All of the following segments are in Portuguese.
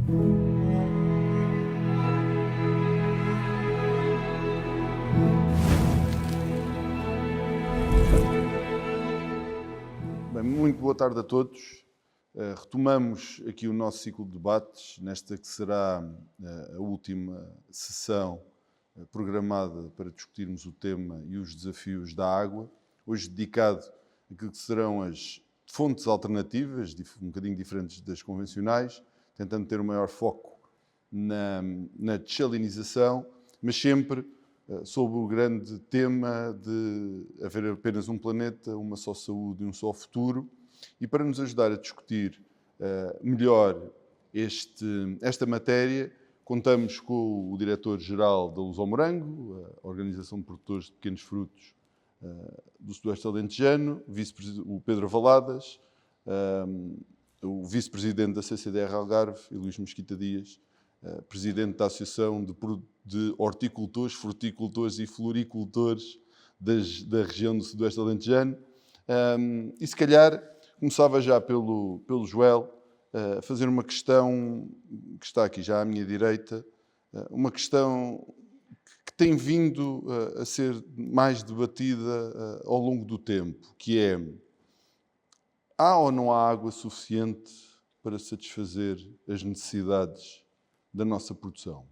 Bem, muito boa tarde a todos. Retomamos aqui o nosso ciclo de debates, nesta que será a última sessão programada para discutirmos o tema e os desafios da água, hoje dedicado àquilo que serão as fontes alternativas, um bocadinho diferentes das convencionais, tentando ter o maior foco na desalinização, mas sempre sob o grande tema de haver apenas um planeta, uma só saúde e um só futuro. E para nos ajudar a discutir melhor esta matéria, contamos com o diretor-geral da Luz ao Morango, a Organização de Produtores de Pequenos Frutos do Sudoeste Alentejano, o Pedro Valadas, o vice-presidente da CCDR Algarve, e Luís Mesquita Dias, presidente da Associação de Horticultores, Fruticultores e Floricultores da região do Sudoeste Alentejano. E se calhar começava já pelo Joel a fazer uma questão que está aqui já à minha direita, uma questão que tem vindo a ser mais debatida ao longo do tempo, que é: há ou não há água suficiente para satisfazer as necessidades da nossa produção?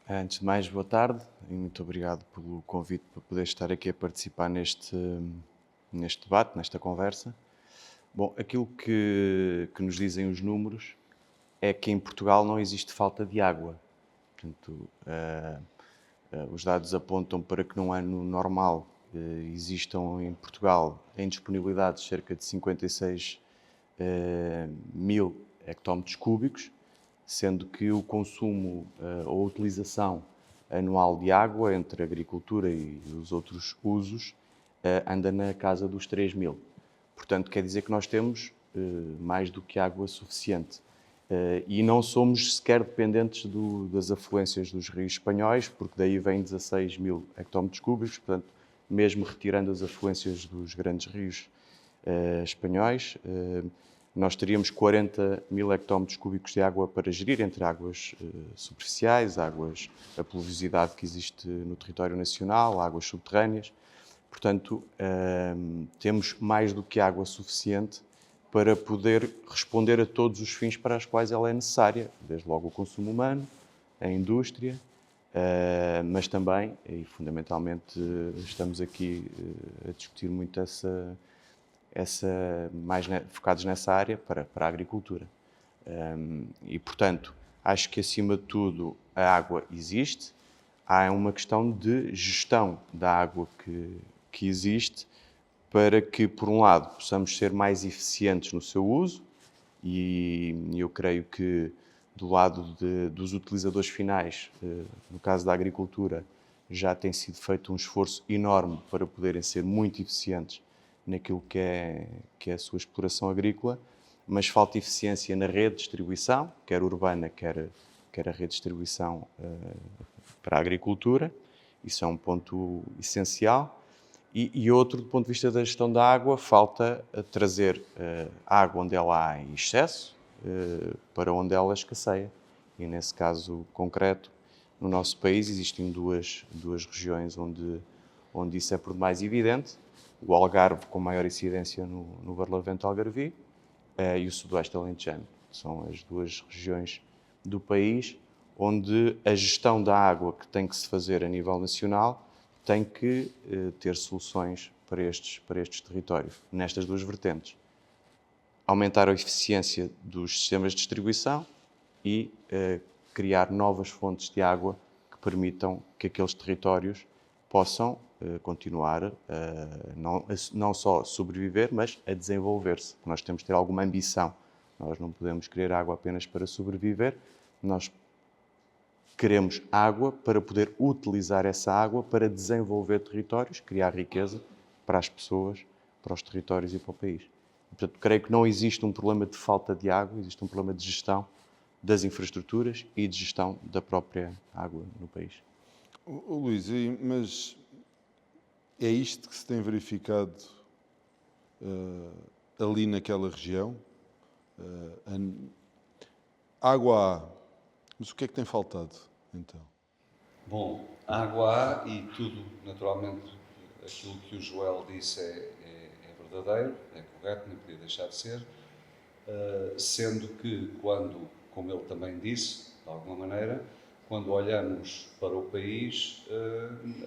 Antes de mais, boa tarde e muito obrigado pelo convite para poder estar aqui a participar neste debate, nesta conversa. Bom, aquilo que nos dizem os números é que em Portugal não existe falta de água. Portanto, os dados apontam para que num ano normal existam em Portugal em disponibilidade cerca de 56 mil hectómetros cúbicos, sendo que o consumo ou a utilização anual de água entre a agricultura e os outros usos anda na casa dos 3 mil. Portanto, quer dizer que nós temos mais do que água suficiente. E não somos sequer dependentes das afluências dos rios espanhóis, porque daí vem 16 mil hectómetros cúbicos, portanto, mesmo retirando as afluências dos grandes rios espanhóis, nós teríamos 40 mil hectómetros cúbicos de água para gerir, entre águas superficiais, a pluviosidade que existe no território nacional, águas subterrâneas. Portanto, temos mais do que água suficiente para poder responder a todos os fins para os quais ela é necessária, desde logo o consumo humano, a indústria, mas também, e fundamentalmente, estamos aqui a discutir muito mais focados nessa área para a agricultura. E, portanto, acho que, acima de tudo, a água existe. Há uma questão de gestão da água que existe para que, por um lado, possamos ser mais eficientes no seu uso, e eu creio que, do lado dos utilizadores finais, no caso da agricultura, já tem sido feito um esforço enorme para poderem ser muito eficientes naquilo que é a sua exploração agrícola, mas falta eficiência na rede de distribuição, quer urbana, quer a rede de distribuição para a agricultura. Isso é um ponto essencial. E outro, do ponto de vista da gestão da água, falta trazer água onde ela há em excesso para onde ela escasseia. E, nesse caso concreto, no nosso país existem duas regiões onde isso é por demais evidente: o Algarve, com maior incidência no Barlavento Algarvio, e o Sudoeste Alentejano. São as duas regiões do país onde a gestão da água que tem que se fazer a nível nacional tem que ter soluções para estes territórios, nestas duas vertentes: aumentar a eficiência dos sistemas de distribuição e criar novas fontes de água que permitam que aqueles territórios possam continuar não só sobreviver, mas a desenvolver-se. Nós temos de ter alguma ambição. Nós não podemos querer água apenas para sobreviver. Nós queremos água para poder utilizar essa água para desenvolver territórios, criar riqueza para as pessoas, para os territórios e para o país. Portanto, creio que não existe um problema de falta de água, existe um problema de gestão das infraestruturas e de gestão da própria água no país. Luís, mas é isto que se tem verificado ali naquela região? água há, mas o que é que tem faltado, então? Bom, água há e tudo, naturalmente, aquilo que o Joel disse é verdadeiro, é correto, não podia deixar de ser, sendo que quando, como ele também disse, de alguma maneira, quando olhamos para o país,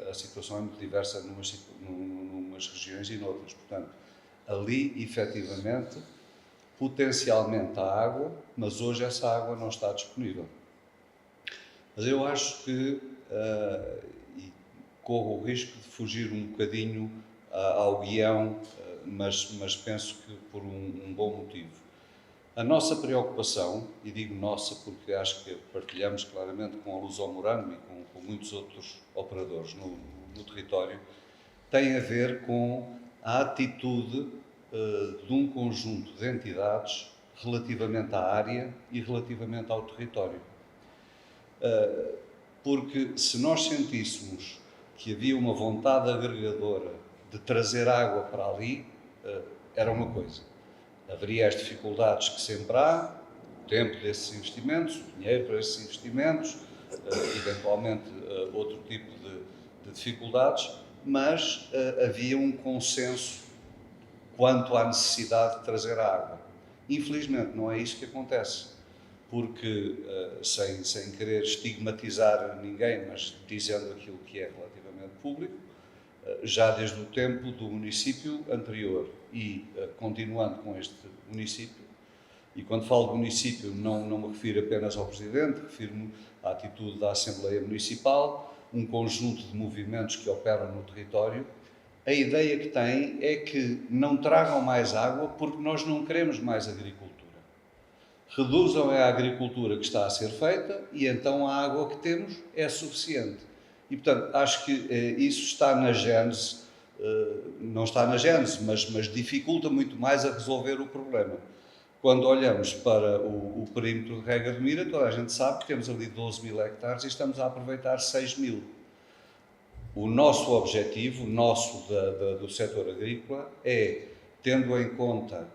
a situação é muito diversa numas regiões e noutras. Portanto, ali, efetivamente, potencialmente há água, mas hoje essa água não está disponível. Mas eu acho que, e corro o risco de fugir um bocadinho ao guião, mas penso que por um bom motivo. A nossa preocupação, e digo nossa porque acho que partilhamos claramente com a Luso-Morango e com muitos outros operadores no território, tem a ver com a atitude de um conjunto de entidades relativamente à área e relativamente ao território. Porque se nós sentíssemos que havia uma vontade agregadora de trazer água para ali, era uma coisa. Haveria as dificuldades que sempre há, o tempo desses investimentos, o dinheiro para esses investimentos, eventualmente outro tipo de dificuldades, mas havia um consenso quanto à necessidade de trazer a água. Infelizmente não é isso que acontece, porque, sem querer estigmatizar ninguém, mas dizendo aquilo que é relativamente público, já desde o tempo do município anterior e continuando com este município, e quando falo de município não me refiro apenas ao Presidente, refiro-me à atitude da Assembleia Municipal, um conjunto de movimentos que operam no território. A ideia que têm é que não tragam mais água porque nós não queremos mais agricultura. Reduzam a agricultura que está a ser feita e então a água que temos é suficiente. E, portanto, acho que isso está na gênese, não está na gênese, mas dificulta muito mais a resolver o problema. Quando olhamos para o perímetro de Rega de Mira, toda a gente sabe que temos ali 12 mil hectares e estamos a aproveitar 6 mil. O nosso objetivo, do setor agrícola, é, tendo em conta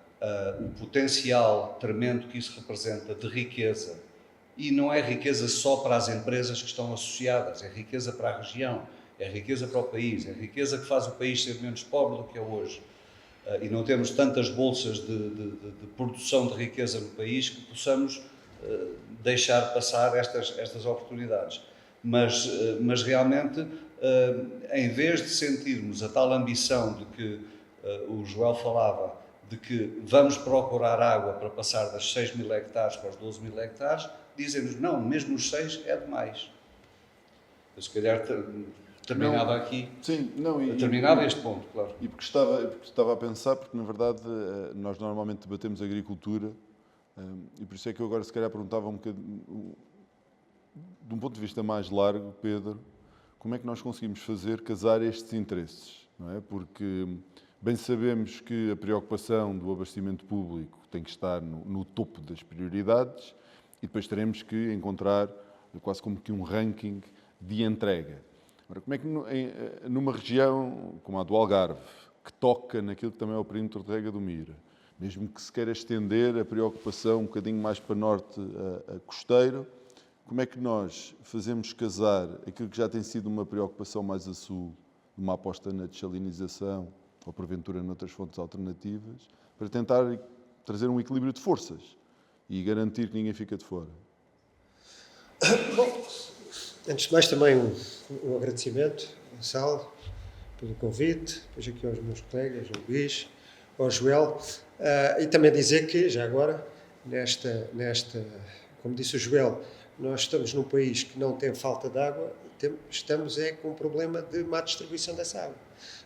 o potencial tremendo que isso representa de riqueza, e não é riqueza só para as empresas que estão associadas, é riqueza para a região, é riqueza para o país, é riqueza que faz o país ser menos pobre do que é hoje. E não temos tantas bolsas de produção de riqueza no país que possamos deixar passar estas oportunidades. Mas realmente, em vez de sentirmos a tal ambição de que o Joel falava, de que vamos procurar água para passar das 6 mil hectares para os 12 mil hectares, dizem-nos, não, mesmo os 6 é demais. Eu, se calhar, terminava aqui. Sim, não, terminava este ponto, claro. E porque estava a pensar, porque na verdade nós normalmente debatemos agricultura, e por isso é que eu agora se calhar perguntava um bocadinho, de um ponto de vista mais largo, Pedro, como é que nós conseguimos fazer casar estes interesses, não é? Porque bem sabemos que a preocupação do abastecimento público tem que estar no topo das prioridades e depois teremos que encontrar quase como que um ranking de entrega. Ora, como é que numa região como a do Algarve, que toca naquilo que também é o perímetro de Rega do Mira, mesmo que se queira estender a preocupação um bocadinho mais para norte a costeiro, como é que nós fazemos casar aquilo que já tem sido uma preocupação mais a sul, uma aposta na desalinização, ou porventura noutras fontes alternativas, para tentar trazer um equilíbrio de forças e garantir que ninguém fica de fora? Bom, antes de mais também um agradecimento, Gonçalo, pelo convite, depois aqui aos meus colegas, ao Luís, ao Joel, e também dizer que, já agora, como disse o Joel, nós estamos num país que não tem falta de água, estamos com um problema de má distribuição dessa água.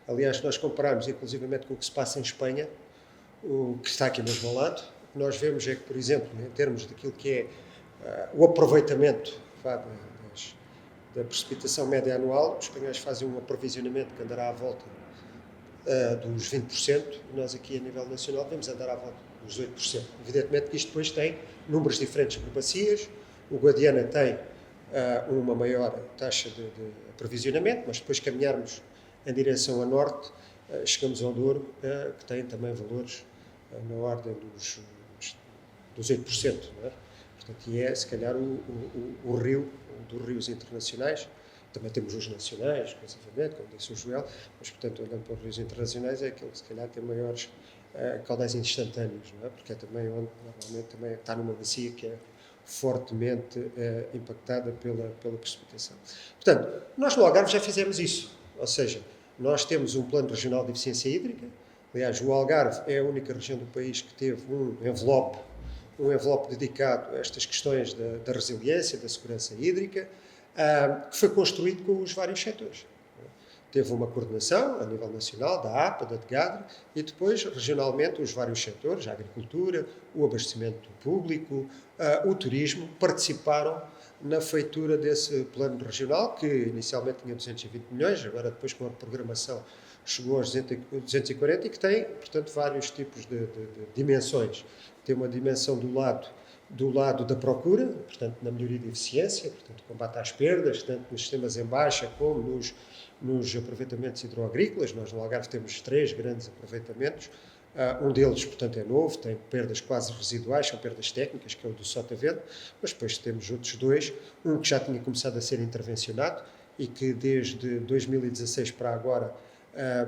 Aliás, nós compararmos inclusivamente com o que se passa em Espanha, o que está aqui mesmo ao lado, o que nós vemos é que, por exemplo, em termos daquilo que é o aproveitamento da precipitação média anual, os espanhóis fazem um aprovisionamento que andará à volta dos 20%, e nós aqui a nível nacional devemos andar à volta dos 8%. Evidentemente que isto depois tem números diferentes por bacias, o Guadiana tem uma maior taxa de aprovisionamento, mas depois caminharmos em direção a norte, chegamos ao Douro, que tem também valores na ordem dos 8%. Não é? Portanto, e é, se calhar, o rio, um dos rios internacionais. Também temos os nacionais, inclusivamente, como disse o Joel, mas, portanto, olhando para os rios internacionais, é aquele que, se calhar, tem maiores caudais instantâneos, não é? Porque é também onde, normalmente, também está numa bacia que é fortemente impactada pela precipitação. Portanto, nós no Algarve já fizemos isso, ou seja, nós temos um plano regional de eficiência hídrica. Aliás, o Algarve é a única região do país que teve um envelope dedicado a estas questões da resiliência, da segurança hídrica, que foi construído com os vários setores. Teve uma coordenação a nível nacional, da APA, da DGADRE, e depois, regionalmente, os vários setores, a agricultura, o abastecimento público, o turismo, participaram na feitura desse plano regional, que inicialmente tinha 220 milhões, agora depois com a programação chegou aos 240 e que tem, portanto, vários tipos de dimensões. Tem uma dimensão do lado da procura, portanto, na melhoria de eficiência, portanto, combate às perdas, tanto nos sistemas em baixa como nos aproveitamentos hidroagrícolas. Nós no Algarve temos 3 grandes aproveitamentos. Um deles, portanto, é novo, tem perdas quase residuais, são perdas técnicas, que é o do Sotavento, mas depois temos outros 2, um que já tinha começado a ser intervencionado e que desde 2016 para agora,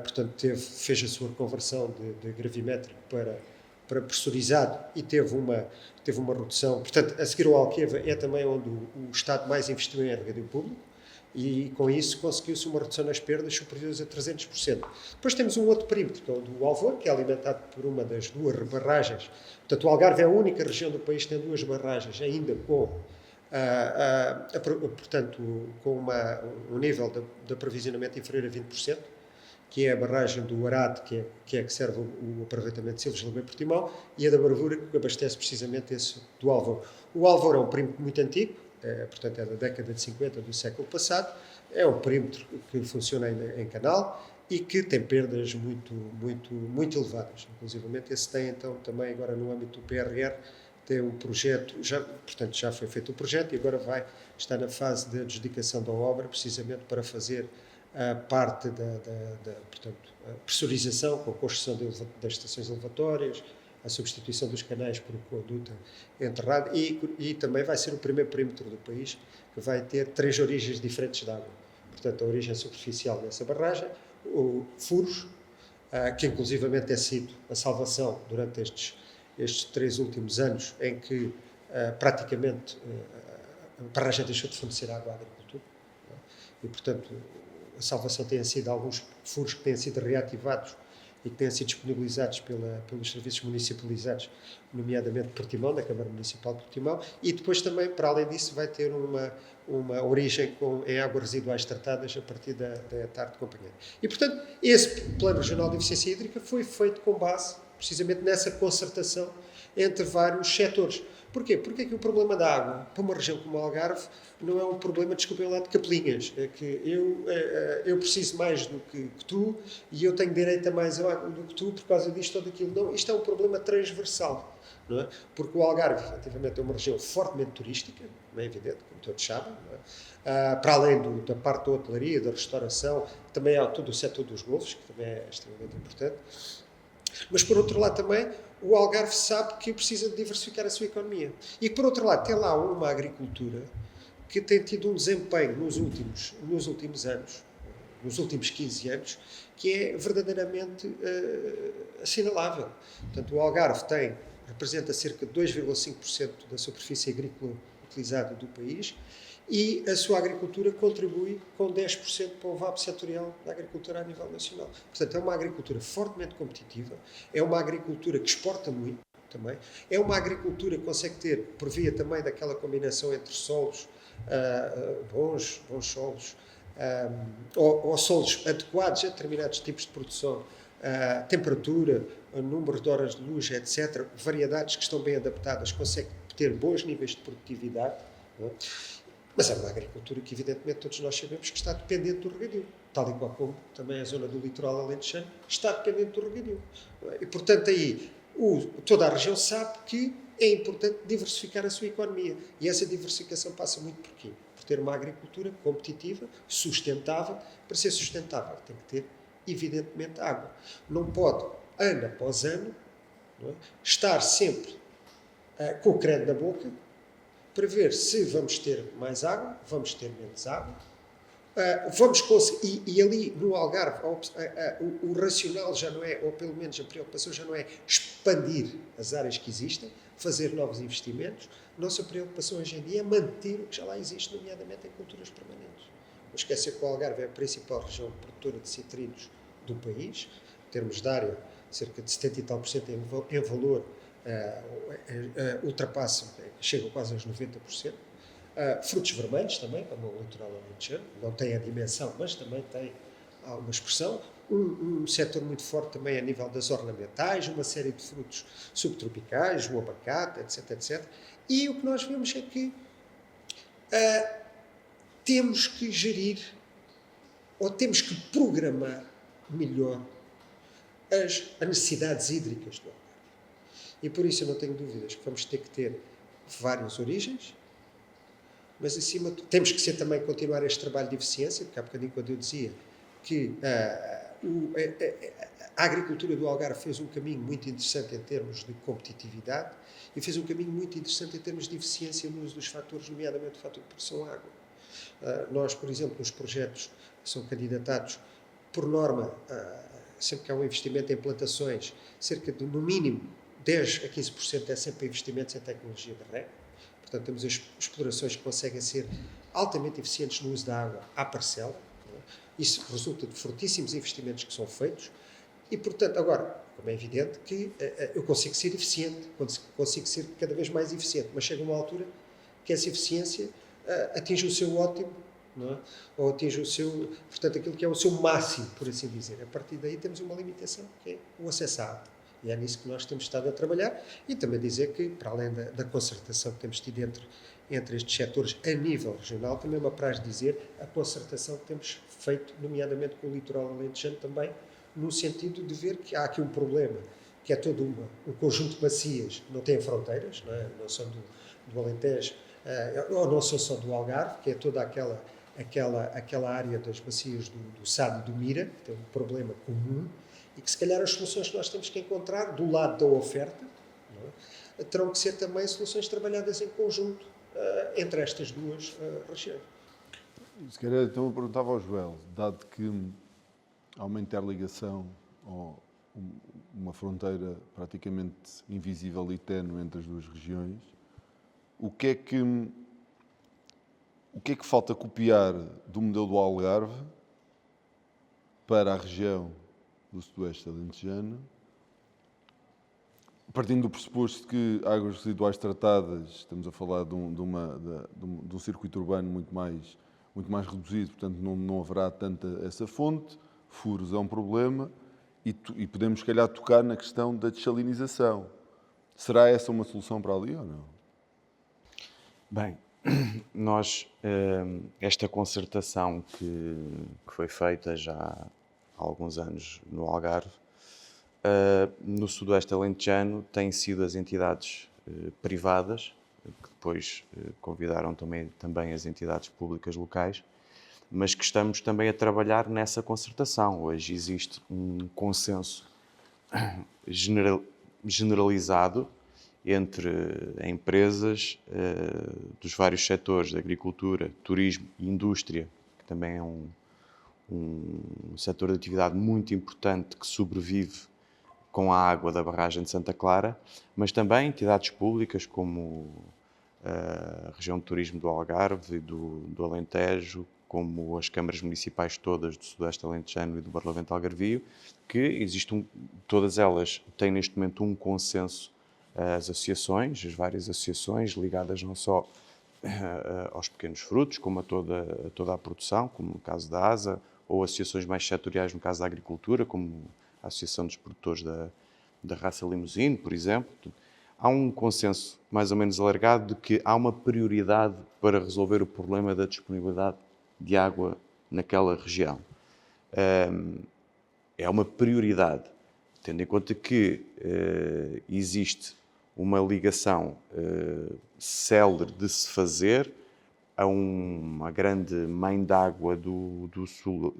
portanto, fez a sua conversão de gravimétrico para pressurizado e teve uma redução. Portanto, a seguir ao Alqueva é também onde o Estado mais investiu em regadio público e com isso conseguiu-se uma redução nas perdas superiores a 300%. Depois temos um outro perímetro, que é o do Alvor, que é alimentado por uma das 2 barragens. Portanto, o Algarve é a única região do país que tem 2 barragens, ainda com portanto, com um nível de aprovisionamento inferior a 20%, que é a barragem do Arade, que é que serve o aproveitamento de Silves, Lagoa e Portimão, e a da Bravura, que abastece precisamente esse do Alvor. O Alvor é um perímetro muito antigo, portanto é da década de 50 do século passado, é um perímetro que funciona em canal e que tem perdas muito elevadas. Inclusivamente esse tem então também agora no âmbito do PRR, tem um projeto, portanto já foi feito o projeto e agora está na fase de adjudicação da obra, precisamente para fazer a parte portanto, a pressurização com a construção das estações elevatórias, a substituição dos canais por conduta enterrada e também vai ser o primeiro perímetro do país que vai ter 3 origens diferentes de água. Portanto, a origem superficial dessa barragem, furos, que inclusivamente tem sido a salvação durante estes 3 últimos anos em que praticamente a barragem deixou de fornecer água à agricultura. E, portanto, a salvação tem sido alguns furos que têm sido reativados e que têm sido disponibilizados pelos serviços municipalizados, nomeadamente Portimão, da Câmara Municipal de Portimão, e depois também, para além disso, vai ter uma origem em águas residuais tratadas a partir da Tarde de Companheiro. E, portanto, esse Plano Regional de Eficiência Hídrica foi feito com base, precisamente, nessa concertação entre vários setores. Porquê? Porque é que o problema da água, para uma região como o Algarve, não é um problema, desculpem lá, de capelinhas. É que eu preciso mais do que tu e eu tenho direito a mais água do que tu por causa disto ou daquilo. Não, isto é um problema transversal. Não é? Porque o Algarve, efetivamente, é uma região fortemente turística, não é evidente, como todos sabem, não é? Para além da parte da hotelaria, da restauração, também há todo o setor dos golfos, que também é extremamente importante. Mas, por outro lado, também, o Algarve sabe que precisa de diversificar a sua economia. E, por outro lado, tem lá uma agricultura que tem tido um desempenho nos últimos anos, nos últimos 15 anos, que é verdadeiramente assinalável. Portanto, o Algarve representa cerca de 2,5% da superfície agrícola utilizada do país e a sua agricultura contribui com 10% para o VAP setorial da agricultura a nível nacional. Portanto, é uma agricultura fortemente competitiva, é uma agricultura que exporta muito também, é uma agricultura que consegue ter, por via também daquela combinação entre solos, bons solos, ou solos adequados a determinados tipos de produção, temperatura, número de horas de luz, etc., variedades que estão bem adaptadas, consegue ter bons níveis de produtividade, não é? Mas é uma agricultura que, evidentemente, todos nós sabemos que está dependente do regadio, tal e qual como também a zona do litoral alentejano está dependente do regadio. E, portanto, aí toda a região sabe que é importante diversificar a sua economia. E essa diversificação passa muito por quê? Por ter uma agricultura competitiva, sustentável. Para ser sustentável tem que ter, evidentemente, água. Não pode, ano após ano, não é, estar sempre com o crédito na boca, para ver se vamos ter mais água, vamos ter menos água, vamos conseguir, e ali no Algarve o racional já não é, ou pelo menos a preocupação já não é expandir as áreas que existem, fazer novos investimentos. Nossa preocupação hoje em dia é manter o que já lá existe, nomeadamente em culturas permanentes. Não esquecer que o Algarve é a principal região produtora de citrinos do país, em termos de área, cerca de 70 e tal por cento em valor, ultrapassa, chega quase aos 90%. Frutos vermelhos também, como o litoral alentejano, não tem a dimensão, mas também tem alguma expressão. Um setor muito forte também a nível das ornamentais, uma série de frutos subtropicais, o abacate, etc, etc. E o que nós vemos é que temos que gerir, ou temos que programar melhor as necessidades hídricas do Algarve. E por isso eu não tenho dúvidas que vamos ter que ter várias origens, mas acima de tudo, temos que também continuar este trabalho de eficiência, porque há bocadinho quando eu dizia que a agricultura do Algarve fez um caminho muito interessante em termos de competitividade e fez um caminho muito interessante em termos de eficiência no uso dos fatores, nomeadamente o fator de produção água. Nós, por exemplo, nos projetos que são candidatados, por norma, sempre que há um investimento em plantações, cerca de, no mínimo, 10 a 15% é sempre investimentos em tecnologia de rega. Portanto, temos explorações que conseguem ser altamente eficientes no uso da água à parcela. Isso resulta de fortíssimos investimentos que são feitos. E, portanto, agora, como é evidente que eu consigo ser eficiente, consigo ser cada vez mais eficiente, mas chega uma altura que essa eficiência atinge o seu ótimo, não é? Ou atinge o seu, portanto, aquilo que é o seu máximo, por assim dizer. A partir daí temos uma limitação, que é o acesso à água. E é nisso que nós temos estado a trabalhar e também dizer que, para além da concertação que temos tido entre estes setores a nível regional, também me apraz dizer a concertação que temos feito, nomeadamente com o litoral alentejano também, no sentido de ver que há aqui um problema, que é todo um conjunto de bacias que não têm fronteiras, não é? Não são do Alentejo, ou não são só do Algarve, que é toda aquela área das bacias do Sado e do Mira, que tem um problema comum, e que se calhar as soluções que nós temos que encontrar do lado da oferta, não é? Terão que ser também soluções trabalhadas em conjunto entre estas duas regiões. Se calhar, então eu perguntava ao Joel, dado que há uma interligação ou uma fronteira praticamente invisível e ténue entre as duas regiões, o que é que falta copiar do modelo do Algarve para a região do Sudoeste alentejano, partindo do pressuposto que águas residuais tratadas, estamos a falar de um circuito urbano muito mais reduzido, portanto não haverá tanta essa fonte, furos é um problema, e podemos, se calhar, tocar na questão da dessalinização. Será essa uma solução para ali ou não? Bem, esta concertação que foi feita já há alguns anos no Algarve, no Sudoeste alentejano, têm sido as entidades privadas, que depois convidaram também as entidades públicas locais, mas que estamos também a trabalhar nessa concertação. Hoje existe um consenso generalizado entre empresas dos vários setores, de agricultura, turismo e indústria, que também é um setor de atividade muito importante que sobrevive com a água da barragem de Santa Clara, mas também entidades públicas como a região de turismo do Algarve e do Alentejo, como as câmaras municipais todas do Sudoeste alentejano e do Barlavento Algarvio, que todas elas têm neste momento um consenso, as associações, as várias associações ligadas não só aos pequenos frutos, como a toda a produção, como no caso da ASA, ou associações mais setoriais no caso da agricultura, como a Associação dos Produtores da Raça Limousin, por exemplo. Há um consenso mais ou menos alargado de que há uma prioridade para resolver o problema da disponibilidade de água naquela região. É uma prioridade, tendo em conta que existe uma ligação célere de se fazer a uma grande mãe d'água do sul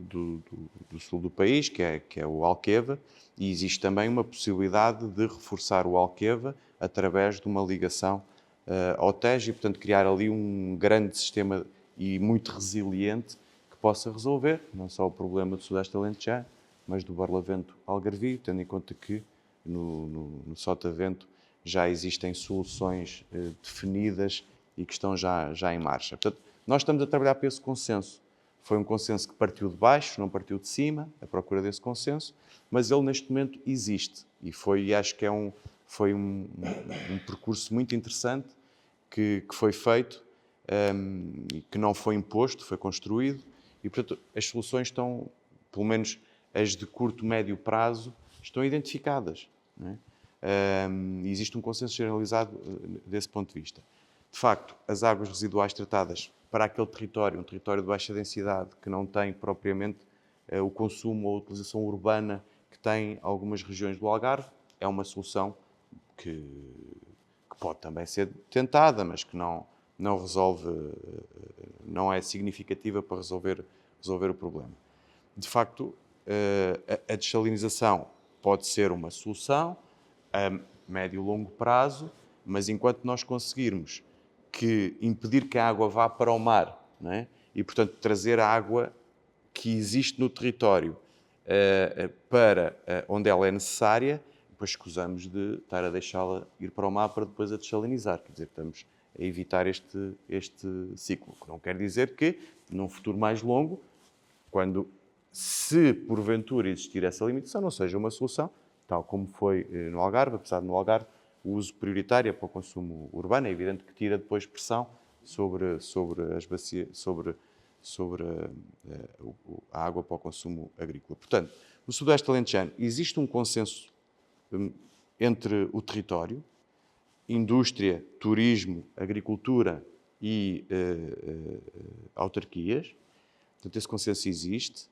do país, que é o Alqueva, e existe também uma possibilidade de reforçar o Alqueva através de uma ligação ao Tejo e, portanto, criar ali um grande sistema e muito resiliente que possa resolver não só o problema do Sudeste Alentejano, mas do Barlavento Algarvio, tendo em conta que no Sotavento já existem soluções definidas e que estão já em marcha. Portanto, nós estamos a trabalhar para esse consenso. Foi um consenso que partiu de baixo, não partiu de cima, a procura desse consenso, mas ele neste momento existe e acho que foi um percurso muito interessante que foi feito e que não foi imposto, foi construído e, portanto, as soluções estão, pelo menos as de curto, médio prazo, estão identificadas. Não é? Existe um consenso generalizado desse ponto de vista. De facto, as águas residuais tratadas para aquele território, um território de baixa densidade, que não tem propriamente o consumo ou a utilização urbana que tem algumas regiões do Algarve, é uma solução que pode também ser tentada, mas que não resolve, não é significativa para resolver o problema. De facto, a dessalinização pode ser uma solução a médio e longo prazo, mas enquanto nós conseguirmos impedir que a água vá para o mar, não é? E, portanto, trazer a água que existe no território para onde ela é necessária, depois escusamos de estar a deixá-la ir para o mar para depois a dessalinizar. Quer dizer, estamos a evitar este ciclo. Que não quer dizer que, num futuro mais longo, se porventura existir essa limitação, não seja uma solução, tal como foi no Algarve, apesar de no Algarve o uso prioritário é para o consumo urbano, é evidente que tira depois pressão sobre as bacias, sobre a água para o consumo agrícola. Portanto, no Sudoeste Alentejano existe um consenso entre o território, indústria, turismo, agricultura e autarquias. Portanto, esse consenso existe.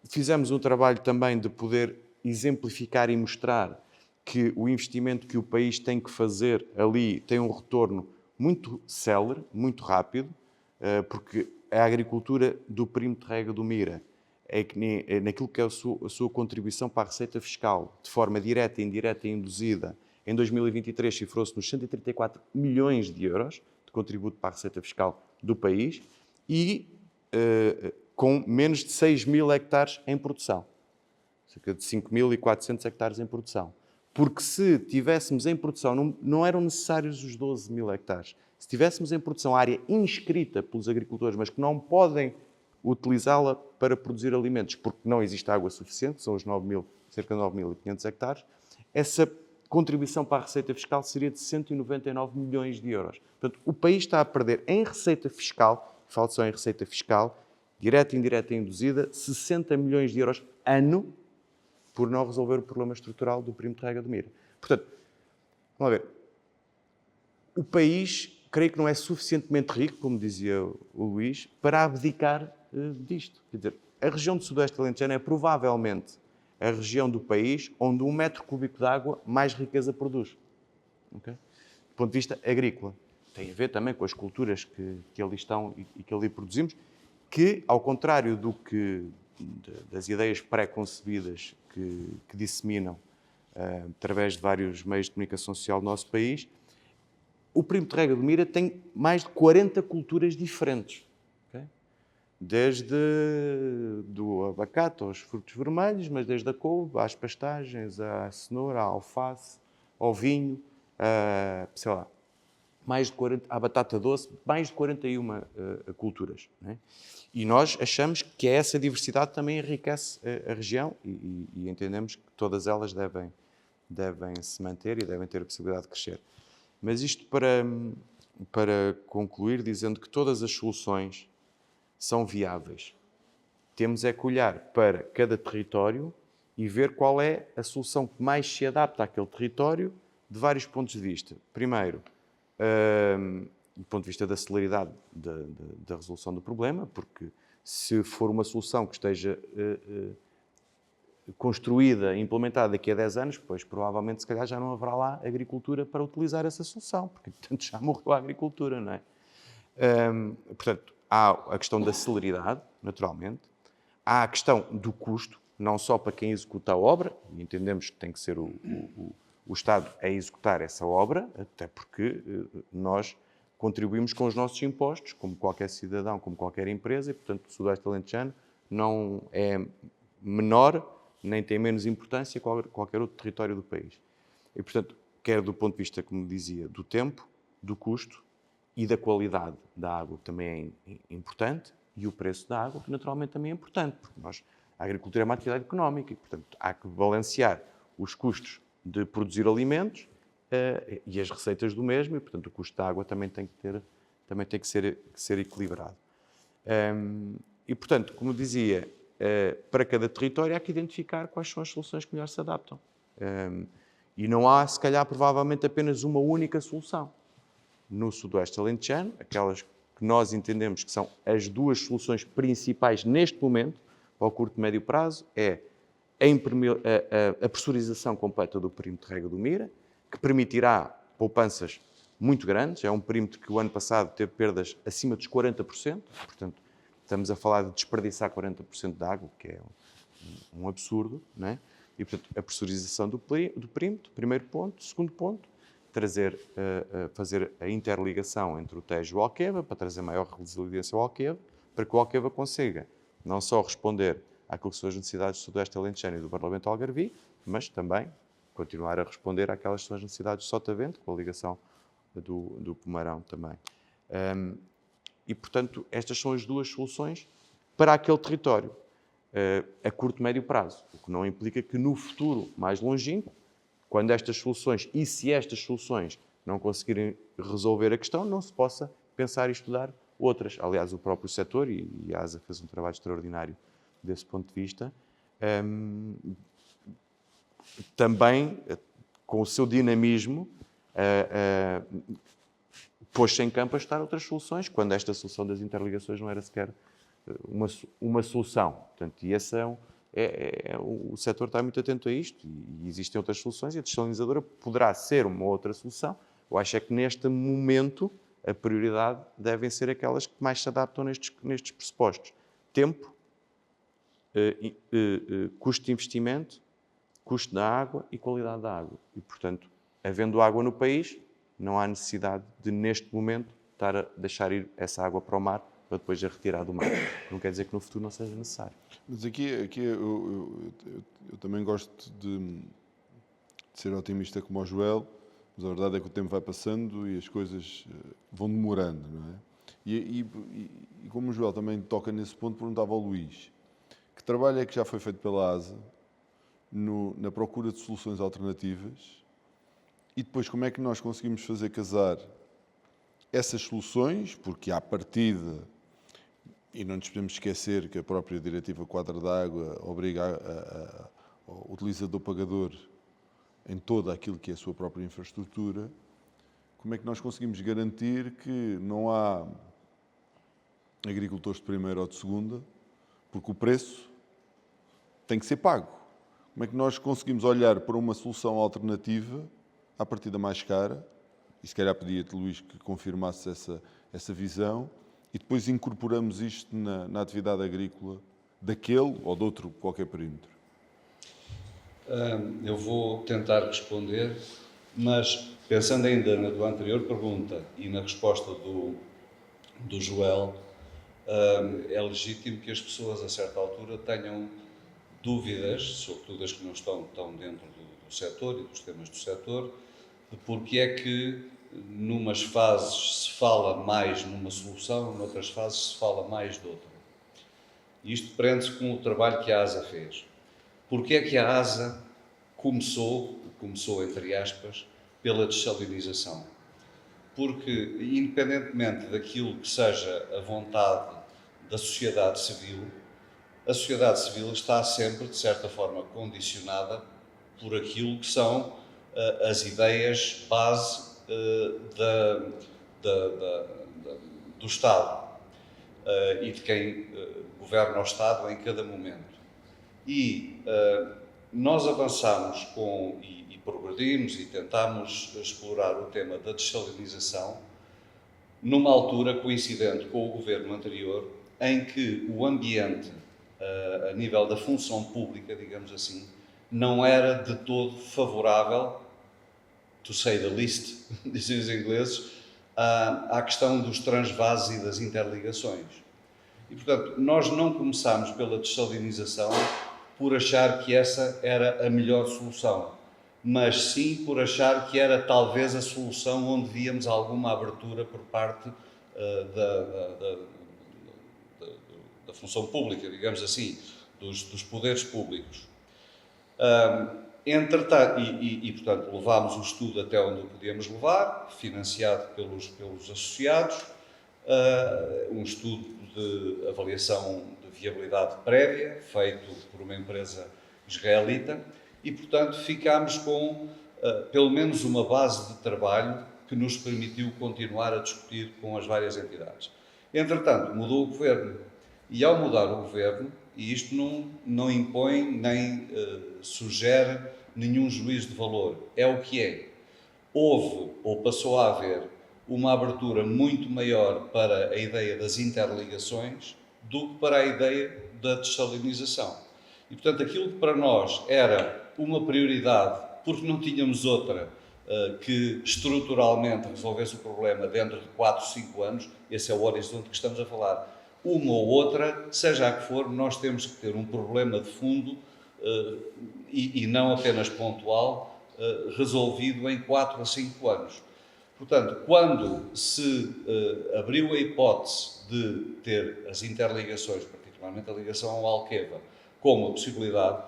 Fizemos um trabalho também de poder exemplificar e mostrar que o investimento que o país tem que fazer ali tem um retorno muito célere, muito rápido, porque a agricultura do perímetro de rega do Mira naquilo que é a sua contribuição para a receita fiscal, de forma direta, indireta e induzida, em 2023 cifrou-se nos 134 milhões de euros de contributo para a receita fiscal do país e com menos de 6 mil hectares em produção. Cerca de 5.400 hectares em produção. Porque se tivéssemos em produção, não eram necessários os 12 mil hectares. Se tivéssemos em produção a área inscrita pelos agricultores, mas que não podem utilizá-la para produzir alimentos, porque não existe água suficiente, são os cerca de 9.500 hectares, essa contribuição para a receita fiscal seria de 199 milhões de euros. Portanto, o país está a perder em receita fiscal, falo só em receita fiscal, direta, indireta e induzida, 60 milhões de euros ano por não resolver o problema estrutural do perímetro de rega do Mira. Portanto, vamos ver, o país, creio que não é suficientemente rico, como dizia o Luís, para abdicar disto. Quer dizer, a região do Sudoeste Alentejano é provavelmente a região do país onde 1 metro cúbico de água mais riqueza produz. Okay? Do ponto de vista agrícola. Tem a ver também com as culturas que ali estão e que ali produzimos, que, ao contrário das ideias pré-concebidas que disseminam através de vários meios de comunicação social do nosso país, o perímetro de rega do Mira tem mais de 40 culturas diferentes. Okay? Desde do abacate aos frutos vermelhos, mas desde a couve às pastagens, à cenoura, à alface, ao vinho, sei lá, à batata doce, mais de 41 culturas. Não é? E nós achamos que essa diversidade também enriquece a região e entendemos que todas elas devem se manter e devem ter a possibilidade de crescer. Mas isto para concluir, dizendo que todas as soluções são viáveis. Temos é que olhar para cada território e ver qual é a solução que mais se adapta àquele território de vários pontos de vista. Primeiro, do ponto de vista da celeridade da resolução do problema, porque se for uma solução que esteja construída e implementada daqui a 10 anos, pois provavelmente se calhar já não haverá lá agricultura para utilizar essa solução, porque tanto já morreu a agricultura, não é? Portanto, há a questão da celeridade, naturalmente, há a questão do custo, não só para quem executa a obra, e entendemos que tem que ser o o Estado a executar essa obra, até porque nós contribuímos com os nossos impostos, como qualquer cidadão, como qualquer empresa, e, portanto, o Sudoeste Alentejano não é menor, nem tem menos importância que qualquer outro território do país. E, portanto, quer do ponto de vista, como dizia, do tempo, do custo e da qualidade da água, que também é importante, e o preço da água, que naturalmente também é importante, porque a agricultura é uma atividade económica e, portanto, há que balancear os custos de produzir alimentos e as receitas do mesmo, e, portanto, o custo da água também tem que ser equilibrado. E, portanto, como dizia, para cada território há que identificar quais são as soluções que melhor se adaptam. E não há, se calhar, provavelmente apenas uma única solução. No Sudoeste Alentejano, aquelas que nós entendemos que são as duas soluções principais neste momento, para o curto e médio prazo, é a pressurização completa do perímetro de rega do Mira, que permitirá poupanças muito grandes. É um perímetro que o ano passado teve perdas acima dos 40%, portanto, estamos a falar de desperdiçar 40% de água, que é um absurdo, não é? E, portanto, a pressurização do perímetro, primeiro ponto. Segundo ponto, fazer a interligação entre o Tejo e o Alqueva, para trazer maior resiliência ao Alqueva, para que o Alqueva consiga não só responder àquilo que são as necessidades do Sudoeste Alentejano e do Barlavento Algarvio, mas também continuar a responder àquelas que são as necessidades do Sotavento, com a ligação do Pomarão também. E, portanto, estas são as duas soluções para aquele território, a curto e médio prazo, o que não implica que no futuro mais longínquo, quando estas soluções, e se estas soluções não conseguirem resolver a questão, não se possa pensar e estudar outras. Aliás, o próprio setor, e a ASA fez um trabalho extraordinário desse ponto de vista, também, com o seu dinamismo, pôs-se em campo a estudar outras soluções, quando esta solução das interligações não era sequer uma solução. Portanto, e esse o setor está muito atento a isto e existem outras soluções e a desalinizadora poderá ser uma outra solução. Eu acho é que neste momento a prioridade devem ser aquelas que mais se adaptam nestes pressupostos. Tempo, custo de investimento, custo da água e qualidade da água. E, portanto, havendo água no país, não há necessidade de, neste momento, estar a deixar ir essa água para o mar para depois a retirar do mar. Não quer dizer que no futuro não seja necessário. Mas aqui eu também gosto de ser otimista como o Joel, mas a verdade é que o tempo vai passando e as coisas vão demorando, não é? E como o Joel também toca nesse ponto, perguntava ao Luís, que trabalho é que já foi feito pela ASA na procura de soluções alternativas e depois como é que nós conseguimos fazer casar essas soluções, porque à partida, e não nos podemos esquecer que a própria Diretiva Quadra da Água obriga o utilizador pagador em toda aquilo que é a sua própria infraestrutura, como é que nós conseguimos garantir que não há agricultores de primeira ou de segunda, porque o preço tem que ser pago. Como é que nós conseguimos olhar para uma solução alternativa, à partida mais cara, e se calhar pedia-te, Luís, que confirmasse essa visão, e depois incorporamos isto na atividade agrícola daquele ou de outro qualquer perímetro? Eu vou tentar responder, mas pensando ainda na tua anterior pergunta e na resposta do Joel, é legítimo que as pessoas, a certa altura, tenham dúvidas, sobretudo as que não estão tão dentro do setor e dos temas do setor, de porque é que numas fases se fala mais numa solução, noutras fases se fala mais de outra. Isto prende-se com o trabalho que a ASA fez. Porque é que a ASA começou entre aspas, pela dessalinização? Porque, independentemente daquilo que seja a vontade da sociedade civil, a sociedade civil está sempre, de certa forma, condicionada por aquilo que são as ideias base do Estado e de quem governa o Estado em cada momento. E nós avançámos e progredimos e tentámos explorar o tema da dessalinização numa altura coincidente com o governo anterior, em que o ambiente, a nível da função pública, digamos assim, não era de todo favorável to say the least, dizem os ingleses, à questão dos transvases e das interligações. E, portanto, nós não começámos pela dessalinização por achar que essa era a melhor solução, mas sim por achar que era talvez a solução onde víamos alguma abertura por parte da função pública, digamos assim, dos poderes públicos. Entretanto, portanto, levámos o estudo até onde o podíamos levar, financiado pelos associados, um estudo de avaliação de viabilidade prévia, feito por uma empresa israelita, e, portanto, ficámos com pelo menos uma base de trabalho que nos permitiu continuar a discutir com as várias entidades. Entretanto, mudou o governo, e ao mudar o governo, e isto não impõe nem sugere nenhum juízo de valor, é o que é. Houve, ou passou a haver, uma abertura muito maior para a ideia das interligações do que para a ideia da dessalinização. E, portanto, aquilo que para nós era uma prioridade, porque não tínhamos outra que estruturalmente resolvesse o problema dentro de 4, 5 anos, esse é o horizonte que estamos a falar, uma ou outra, seja a que for, nós temos que ter um problema de fundo e não apenas pontual, resolvido em 4 a 5 anos. Portanto, quando se abriu a hipótese de ter as interligações, particularmente a ligação ao Alqueva, como a possibilidade,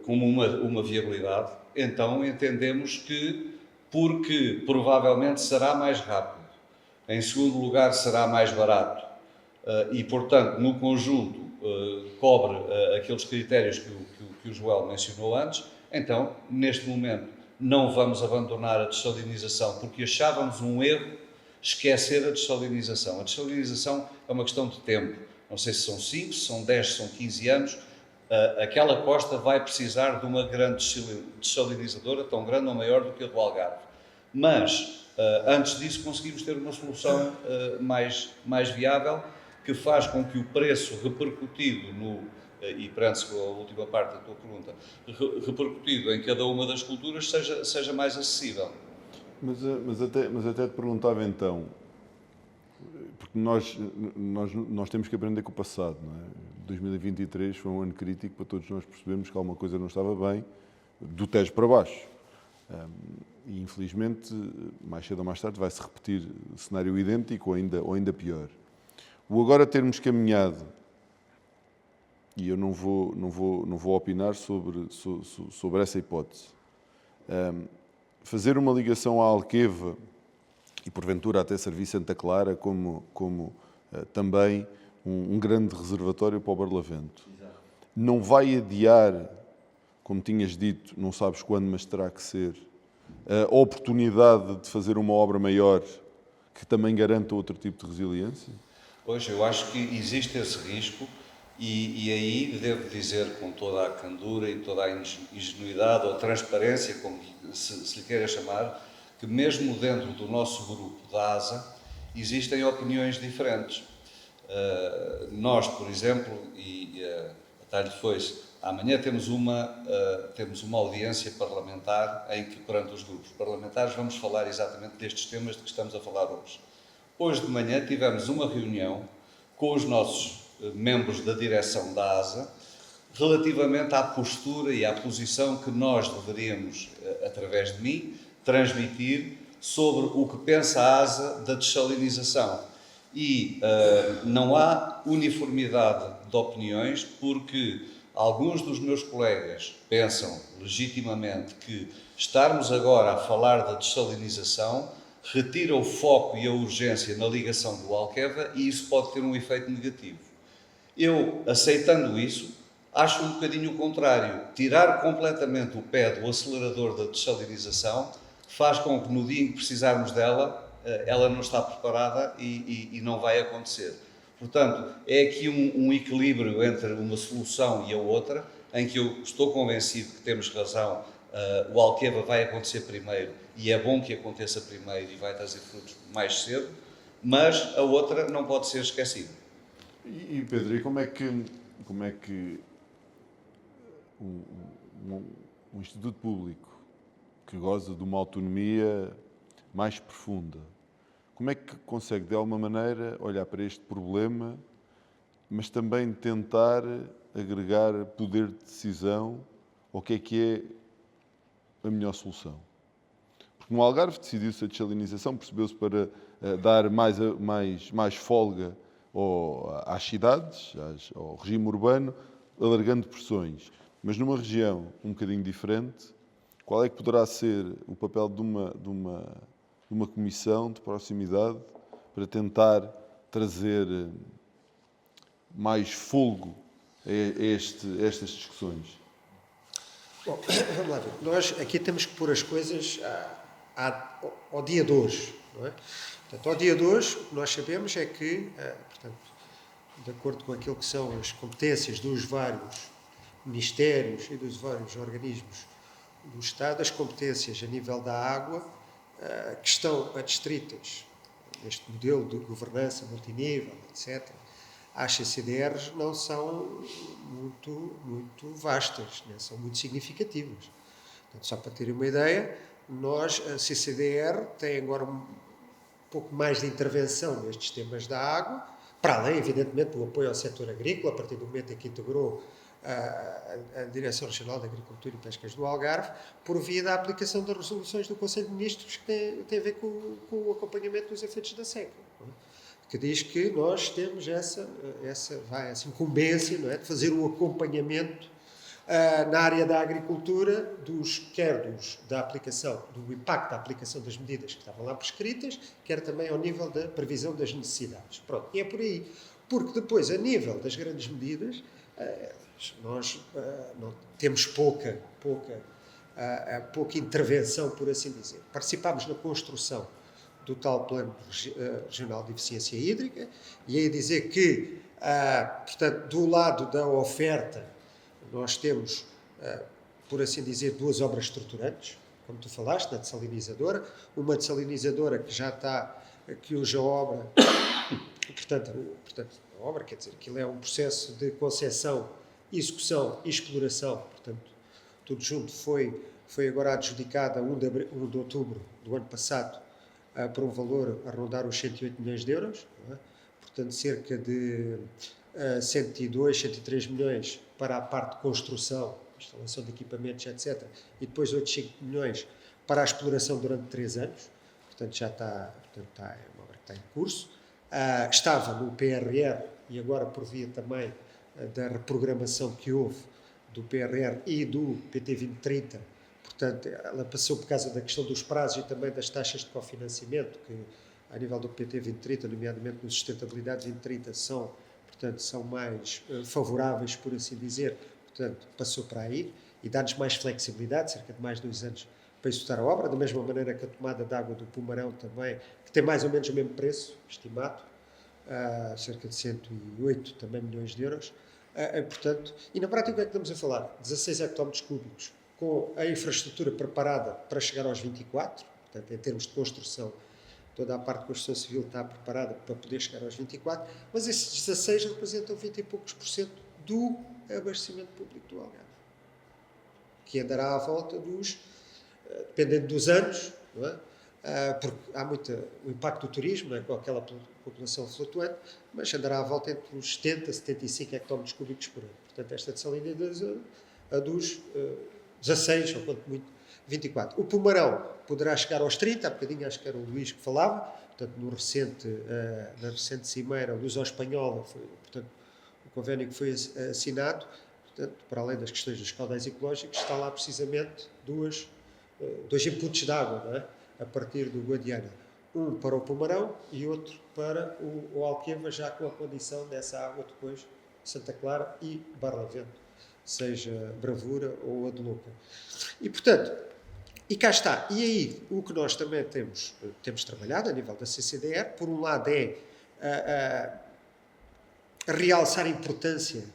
como uma viabilidade, então entendemos que, porque provavelmente será mais rápido, em segundo lugar será mais barato e, portanto, no conjunto cobre aqueles critérios que o Joel mencionou antes, então, neste momento, não vamos abandonar a dessalinização, porque achávamos um erro esquecer a dessalinização. A dessalinização é uma questão de tempo. Não sei se são 5, se são 10, se são 15 anos. Aquela costa vai precisar de uma grande dessalinizadora, tão grande ou maior do que a do Algarve. Mas, antes disso, conseguimos ter uma solução mais viável, que faz com que o preço repercutido e perante-se com a última parte da tua pergunta, repercutido em cada uma das culturas seja mais acessível. Mas até te perguntava então, porque nós temos que aprender com o passado, não é? 2023 foi um ano crítico para todos nós percebermos que alguma coisa não estava bem, do Tejo para baixo. E infelizmente, mais cedo ou mais tarde, vai-se repetir cenário idêntico ou ainda pior. O agora termos caminhado, e eu não vou opinar sobre essa hipótese, fazer uma ligação à Alqueva e porventura até servir Santa Clara como também um grande reservatório para o Barlavento. Não vai adiar, como tinhas dito, não sabes quando, mas terá que ser, a oportunidade de fazer uma obra maior que também garanta outro tipo de resiliência? Pois, eu acho que existe esse risco e aí devo dizer com toda a candura e toda a ingenuidade ou transparência, como se lhe queira chamar, que mesmo dentro do nosso grupo da ASA existem opiniões diferentes. Nós, por exemplo, e atalho foi-se, amanhã temos uma audiência parlamentar em que, perante os grupos parlamentares, vamos falar exatamente destes temas de que estamos a falar hoje. Hoje de manhã tivemos uma reunião com os nossos membros da direção da ASA relativamente à postura e à posição que nós deveríamos, através de mim, transmitir sobre o que pensa a ASA da dessalinização. E não há uniformidade de opiniões, porque alguns dos meus colegas pensam legitimamente que estarmos agora a falar da dessalinização retira o foco e a urgência na ligação do Alqueva e isso pode ter um efeito negativo. Eu, aceitando isso, acho um bocadinho o contrário. Tirar completamente o pé do acelerador da dessalinização faz com que no dia em que precisarmos dela, ela não está preparada e não vai acontecer. Portanto, é aqui um equilíbrio entre uma solução e a outra, em que eu estou convencido que temos razão, o Alqueva vai acontecer primeiro e é bom que aconteça primeiro e vai trazer frutos mais cedo, mas a outra não pode ser esquecida. E Pedro, e como é que um instituto público que goza de uma autonomia mais profunda. Como é que consegue, de alguma maneira, olhar para este problema, mas também tentar agregar poder de decisão ao que é a melhor solução? Porque no Algarve decidiu-se a desalinização, percebeu-se para dar mais folga às cidades, ao regime urbano, alargando pressões. Mas numa região um bocadinho diferente, qual é que poderá ser o papel de uma comissão de proximidade para tentar trazer mais folgo a estas discussões? Bom, vamos lá ver. Nós aqui temos que pôr as coisas ao dia de hoje, não é? Portanto, ao dia de hoje, o que nós sabemos é que, portanto, de acordo com aquilo que são as competências dos vários ministérios e dos vários organismos do Estado, as competências a nível da água que estão adstritas neste modelo de governança multinível, etc., as CCDRs não são muito vastas, né? São muito significativas. Portanto, só para terem uma ideia, a CCDR tem agora um pouco mais de intervenção nestes temas da água, para além, evidentemente, do apoio ao setor agrícola, a partir do momento em que integrou a Direção Regional de Agricultura e Pescas do Algarve, por via da aplicação das resoluções do Conselho de Ministros que tem a ver com o acompanhamento dos efeitos da seca, que diz que nós temos essa incumbência, não é, de fazer o acompanhamento na área da agricultura da aplicação, do impacto da aplicação das medidas que estavam lá prescritas, quer também ao nível da previsão das necessidades. Pronto, e é por aí. Porque depois, a nível das grandes medidas, nós não temos pouca intervenção, por assim dizer. Participámos na construção do tal Plano Regional de Eficiência Hídrica, e aí dizer que, portanto, do lado da oferta, nós temos, por assim dizer, duas obras estruturantes, como tu falaste, da dessalinizadora, uma dessalinizadora que já está, que hoje a obra, portanto, a obra, quer dizer, aquilo é um processo de concepção, execução e exploração, portanto, tudo junto foi agora adjudicada a 1 de outubro do ano passado, por um valor a rondar os 108 milhões de euros, não é? Portanto, cerca de 102, 103 milhões para a parte de construção, instalação de equipamentos, etc. E depois outros 5 milhões para a exploração durante 3 anos. Portanto, já está, é uma obra que está em curso. Estava no PRR e agora, por via também da reprogramação que houve do PRR e do PT 2030, portanto, ela passou por causa da questão dos prazos e também das taxas de cofinanciamento, que a nível do PT 2030, nomeadamente no Sustentabilidade 2030, são mais favoráveis, por assim dizer. Portanto, passou para aí e dá-nos mais flexibilidade, cerca de mais 2 anos para executar a obra, da mesma maneira que a tomada de água do Pumarão também, que tem mais ou menos o mesmo preço estimado, cerca de 108 também milhões de euros. Portanto, e na prática o que é que estamos a falar? 16 hectómetros cúbicos, com a infraestrutura preparada para chegar aos 24, portanto, em termos de construção, toda a parte de construção civil está preparada para poder chegar aos 24, mas esses 16 representam 20 e poucos % do abastecimento público do Algarve, que andará à volta dos, dependendo dos anos, não é? Porque há o impacto do turismo, não é? Com aquela população flutuante, mas andará à volta entre os 70 e 75 hectómetros cúbicos por ano. Portanto, esta desalinização a dos 16, ou quanto muito, 24. O Pumarão poderá chegar aos 30, há bocadinho acho que era o Luís que falava, portanto, na recente cimeira Luso-Espanhola, portanto, o convênio que foi assinado, portanto, para além das questões dos caudais ecológicos, está lá precisamente dois inputs de água, não é? A partir do Guadiana. Um para o Pumarão e outro para o Alqueva, já com a condição dessa água depois Santa Clara e Barlavento, seja Bravura ou Adeluca. E, portanto, e cá está. E aí, o que nós também temos trabalhado a nível da CCDR, por um lado é realçar a importância,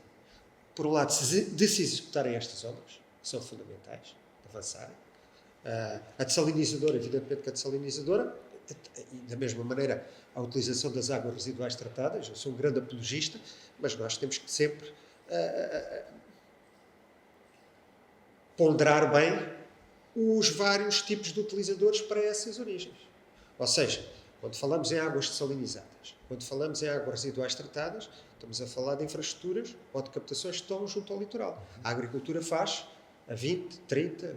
por um lado, de se executarem estas obras, que são fundamentais, de avançarem. A dessalinizadora, evidentemente que a dessalinizadora, e da mesma maneira a utilização das águas residuais tratadas, eu sou um grande apologista, mas nós temos que sempre ponderar bem os vários tipos de utilizadores para essas origens. Ou seja, quando falamos em águas dessalinizadas, quando falamos em águas residuais tratadas, estamos a falar de infraestruturas ou de captações que estão junto ao litoral. A agricultura faz a 20, 30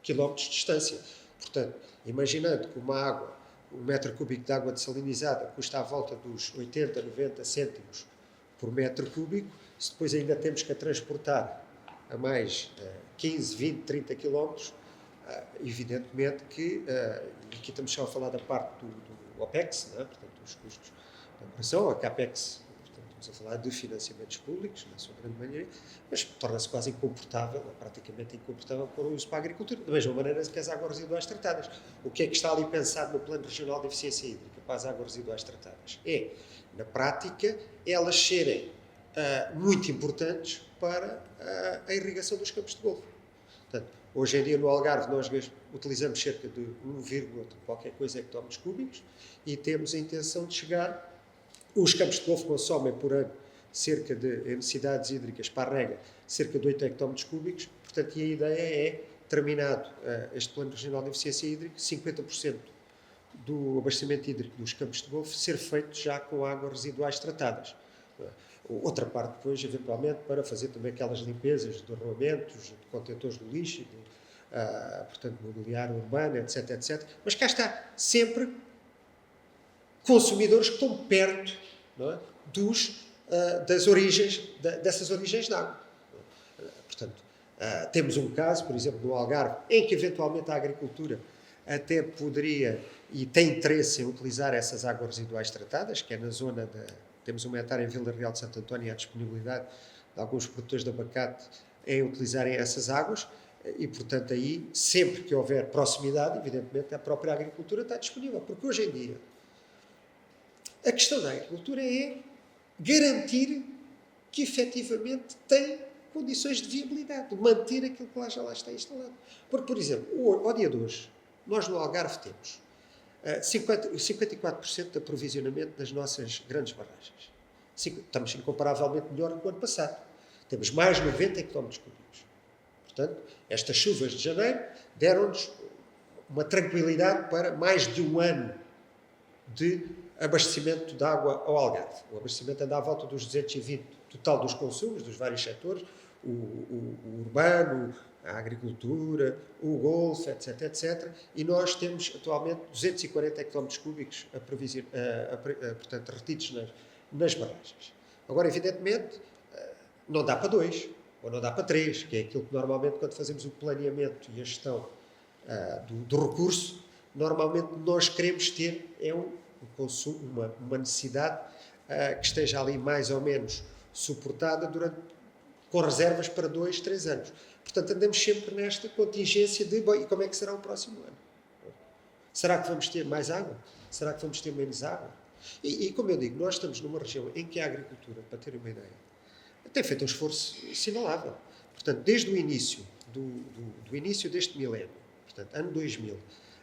quilómetros de distância. Portanto, imaginando que um metro cúbico de água dessalinizada custa à volta dos 80, 90 cêntimos por metro cúbico, se depois ainda temos que a transportar a mais 15, 20, 30 quilómetros, evidentemente que, aqui estamos só a falar da parte do OPEX, não é? Portanto, dos custos da operação, a CAPEX, portanto, estamos a falar de financiamentos públicos, na sua grande maioria, mas torna-se quase incomportável, ou praticamente incomportável, para o uso para a agricultura, da mesma maneira que as águas residuais tratadas. O que é que está ali pensado no Plano Regional de Eficiência Hídrica para as águas residuais tratadas? É, na prática, elas serem muito importantes para a irrigação dos campos de golfe. Portanto, hoje em dia no Algarve nós utilizamos cerca de 1, qualquer coisa hectómetros cúbicos e temos a intenção de chegar. Os campos de golfe consomem por ano cerca de necessidades hídricas para a rega, cerca de 8 hectómetros cúbicos. Portanto, e a ideia é, terminado este Plano Regional de Eficiência Hídrica, 50% do abastecimento hídrico dos campos de golfe ser feito já com águas residuais tratadas. Outra parte depois, eventualmente, para fazer também aquelas limpezas de arruamentos, de contentores de lixo, portanto, mobiliário urbano, etc, etc. Mas cá está, sempre consumidores que estão perto, não é, das origens, dessas origens de água. Portanto, temos um caso, por exemplo, no Algarve, em que eventualmente a agricultura até poderia e tem interesse em utilizar essas águas residuais tratadas, que é na zona temos uma hectare em Vila Real de Santo António e a disponibilidade de alguns produtores de abacate em utilizarem essas águas e, portanto, aí, sempre que houver proximidade, evidentemente, a própria agricultura está disponível. Porque hoje em dia, a questão da agricultura é garantir que, efetivamente, tem condições de viabilidade, de manter aquilo que já lá está instalado. Porque, por exemplo, ao dia de hoje, nós no Algarve temos 54% de aprovisionamento das nossas grandes barragens. Estamos incomparavelmente melhor do que o ano passado. Temos mais 90 hectómetros cúbicos. Portanto, estas chuvas de janeiro deram-nos uma tranquilidade para mais de um ano de abastecimento de água ao Algarve. O abastecimento anda à volta dos 220 total dos consumos, dos vários setores, o urbano, a agricultura, o golfe, etc, etc. E nós temos atualmente 240 hectómetros cúbicos portanto, retidos nas barragens. Agora, evidentemente, não dá para 2, ou não dá para 3, que é aquilo que normalmente, quando fazemos o planeamento e a gestão do recurso, normalmente nós queremos ter um consumo, uma necessidade que esteja ali mais ou menos suportada com reservas para 2, 3 anos. Portanto, andamos sempre nesta contingência de, bom, e como é que será o próximo ano? Será que vamos ter mais água? Será que vamos ter menos água? E como eu digo, nós estamos numa região em que a agricultura, para terem uma ideia, tem feito um esforço assinalável. Portanto, desde o início, do início deste milénio, portanto, ano 2000,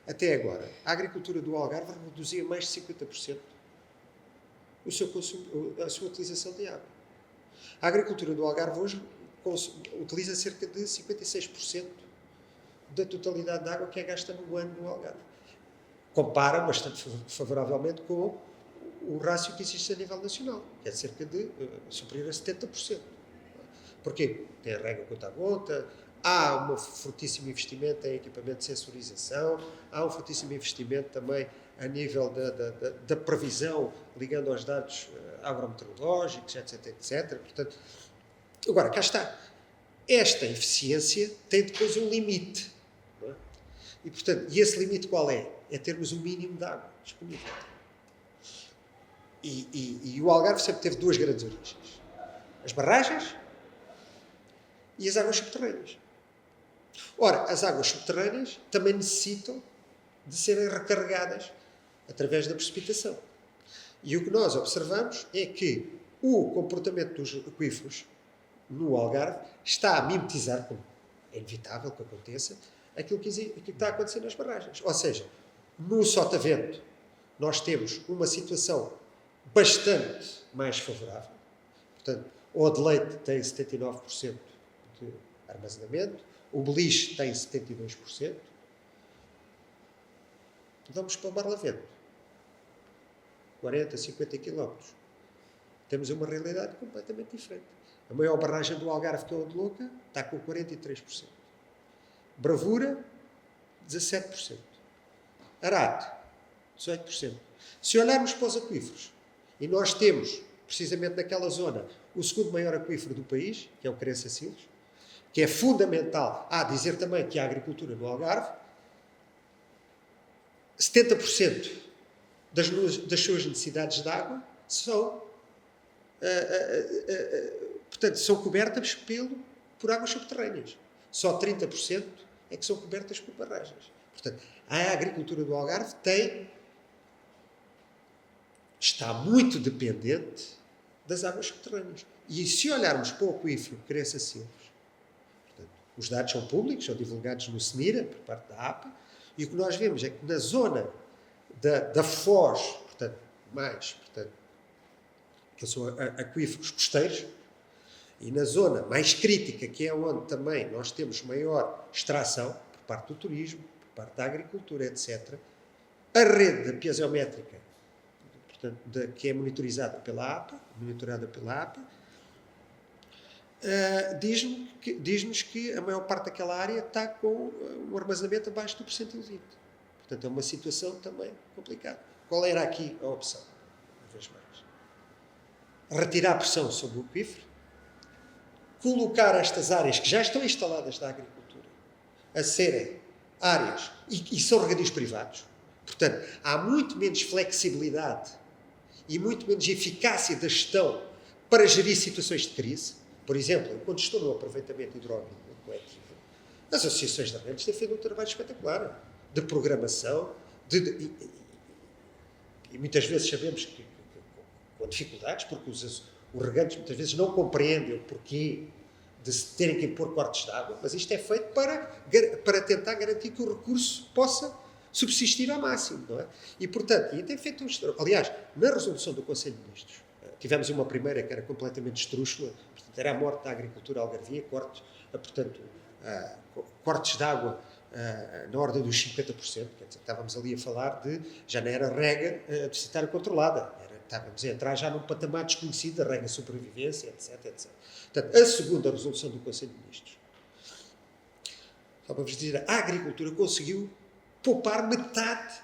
até agora, a agricultura do Algarve reduzia mais de 50% o seu consumo, a sua utilização de água. A agricultura do Algarve hoje utiliza cerca de 56% da totalidade de água que é gasta no ano no Algarve. Compara bastante favoravelmente com o rácio que existe a nível nacional, que é cerca de superior a 70%. Porquê? Tem a rega gota a gota, há um fortíssimo investimento em equipamento de sensorização, há um fortíssimo investimento também a nível da previsão, ligando aos dados agrometeorológicos, etc, etc. Portanto, agora, cá está. Esta eficiência tem depois um limite. Não é? E, portanto, esse limite qual é? É termos o mínimo de água disponível. E o Algarve sempre teve duas grandes origens. As barragens e as águas subterrâneas. Ora, as águas subterrâneas também necessitam de serem recarregadas através da precipitação. E o que nós observamos é que o comportamento dos aquíferos no Algarve está a mimetizar, como é inevitável que aconteça, aquilo que está a acontecer nas barragens. Ou seja, no sotavento nós temos uma situação bastante mais favorável. Portanto, o Odeleite tem 79% de armazenamento, O beliche tem 72%. Vamos para o Barlavento, 40, 50 quilómetros. Temos uma realidade completamente diferente. A maior barragem do Algarve, que é o de Louca, está com 43%. Bravura, 17%. Arate, 18%. Se olharmos para os aquíferos, e nós temos, precisamente naquela zona, o segundo maior aquífero do país, que é o Crença-Silos, que é fundamental. Dizer também que a agricultura no Algarve, 70% das suas necessidades de água são, portanto, são cobertas por águas subterrâneas. Só 30% é que são cobertas por barragens. Portanto, a agricultura do Algarve está muito dependente das águas subterrâneas. E se olharmos para o aquífero Crença-Silos, os dados são públicos, são divulgados no SNIRA, por parte da APA, e o que nós vemos é que na zona da Foz, portanto, que são aquíferos costeiros, e na zona mais crítica, que é onde também nós temos maior extração, por parte do turismo, por parte da agricultura, etc., a rede da piezométrica, portanto, que é monitorizada pela APA, diz-nos que a maior parte daquela área está com um armazenamento abaixo do percentil 20. Portanto, é uma situação também complicada. Qual era aqui a opção? Uma vez mais. Retirar a pressão sobre o aquífero, colocar estas áreas que já estão instaladas da agricultura a serem áreas, e são regadios privados. Portanto, há muito menos flexibilidade e muito menos eficácia da gestão para gerir situações de crise. Por exemplo, quando estou no aproveitamento hidráulico coletivo, as associações de redes têm feito um trabalho espetacular de programação, e muitas vezes sabemos que com dificuldades, porque os regantes muitas vezes não compreendem o porquê de se terem que impor cortes de água, mas isto é feito para tentar garantir que o recurso possa subsistir ao máximo, não é? E, portanto, tem feito aliás, na resolução do Conselho de Ministros, tivemos uma primeira que era completamente estrúxula, portanto, era a morte da agricultura algarvia, cortes de água na ordem dos 50%, quer dizer, estávamos ali a falar já não era rega deficitária controlada, estávamos a entrar já num patamar desconhecido da rega sobrevivência, etc. Portanto, a segunda resolução do Conselho de Ministros, só para vos dizer, a agricultura conseguiu poupar metade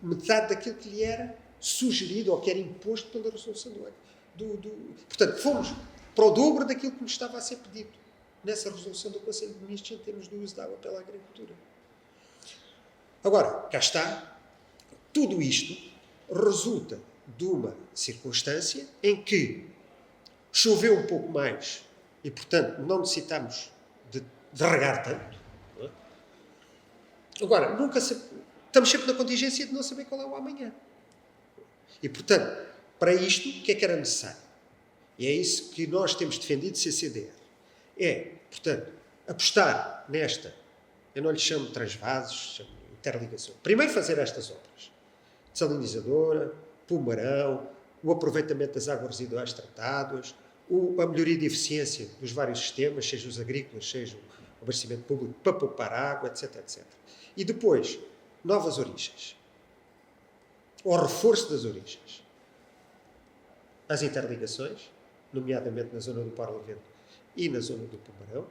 metade daquilo que lhe era sugerido ou que era imposto pela resolução portanto, fomos para o dobro daquilo que nos estava a ser pedido nessa resolução do Conselho de Ministros em termos do uso da água pela agricultura. Agora, cá está, tudo isto resulta de uma circunstância em que choveu um pouco mais e, portanto, não necessitamos de regar tanto. Não é? Agora, estamos sempre na contingência de não saber qual é o amanhã. E, portanto, para isto, o que é que era necessário? E é isso que nós temos defendido CCDR. Portanto, apostar nesta, eu não lhe chamo de transvasos, chamo de interligação. Primeiro fazer estas obras. Desalinizadora, Pomarão, o aproveitamento das águas residuais tratadas, a melhoria de eficiência dos vários sistemas, seja os agrícolas, seja o abastecimento público, para poupar água, etc. E depois, novas origens. O reforço das origens. As interligações, nomeadamente na zona do Parlamento e na zona do Pomarão,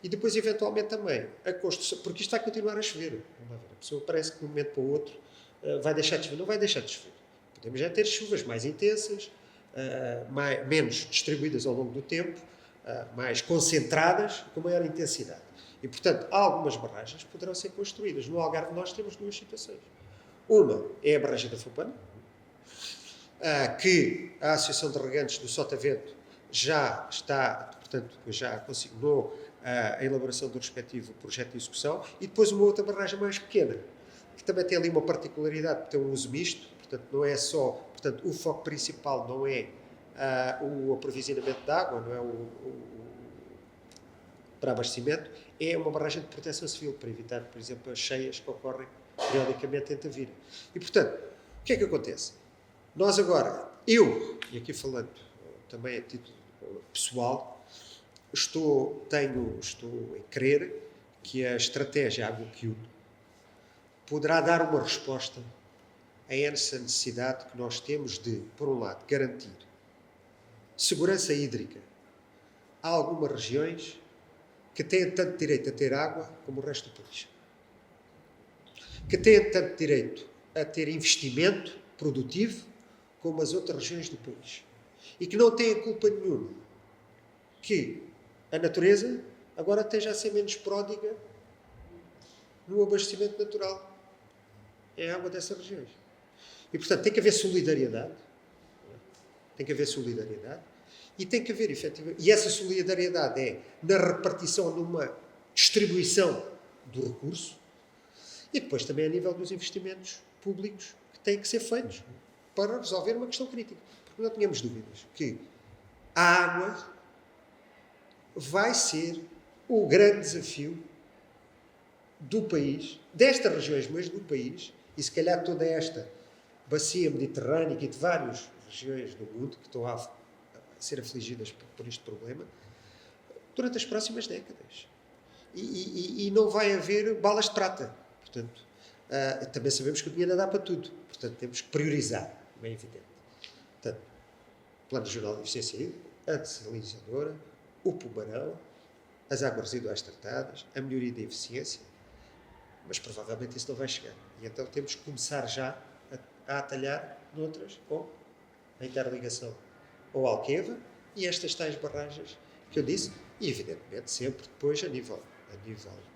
e depois, eventualmente, também a construção, porque isto vai continuar a chover. A pessoa parece que de um momento para o outro vai deixar de chover. Não vai deixar de chover. Podemos já ter chuvas mais intensas, menos distribuídas ao longo do tempo, mais concentradas, com maior intensidade. E, portanto, algumas barragens poderão ser construídas. No Algarve nós temos duas situações. Uma é a barragem da Fupana, que a Associação de Regantes do Sotavento já está, portanto, já consignou a elaboração do respectivo projeto de execução, e depois uma outra barragem mais pequena, que também tem ali uma particularidade, porque tem um uso misto, portanto, não é só, portanto, o foco principal não é o aprovisionamento de água, não é para abastecimento, é uma barragem de proteção civil, para evitar, por exemplo, as cheias que ocorrem periodicamente em Tavira. E, portanto, o que é que acontece? Nós agora, e aqui falando também a título pessoal, estou em crer que a estratégia AguaQ poderá dar uma resposta a essa necessidade que nós temos de, por um lado, garantir segurança hídrica a algumas regiões que têm tanto direito a ter água como o resto do país. Que têm tanto direito a ter investimento produtivo como as outras regiões do país. E que não têm culpa nenhuma que a natureza agora esteja a ser menos pródiga no abastecimento natural. É a água dessas regiões. E, portanto, tem que haver solidariedade. Tem que haver solidariedade. E tem que haver, efetivamente... E essa solidariedade é na repartição, numa distribuição do recurso, e depois também a nível dos investimentos públicos que têm que ser feitos para resolver uma questão crítica. Porque não tínhamos dúvidas que a água vai ser o grande desafio do país, destas regiões, mas do país, e se calhar toda esta bacia mediterrânea e de várias regiões do mundo que estão a ser afligidas por este problema, durante as próximas décadas. E não vai haver balas de prata. Portanto, também sabemos que o dinheiro não dá para tudo. Portanto, temos que priorizar, bem evidente. Portanto, Plano Regional de Eficiência Hídrica, a dessalinizadora, o Pomarão, as águas residuais tratadas, a melhoria da eficiência, mas provavelmente isso não vai chegar. E então temos que começar já a atalhar noutras, ou a interligação ou Alqueva, e estas tais barragens que eu disse, e evidentemente sempre depois a nível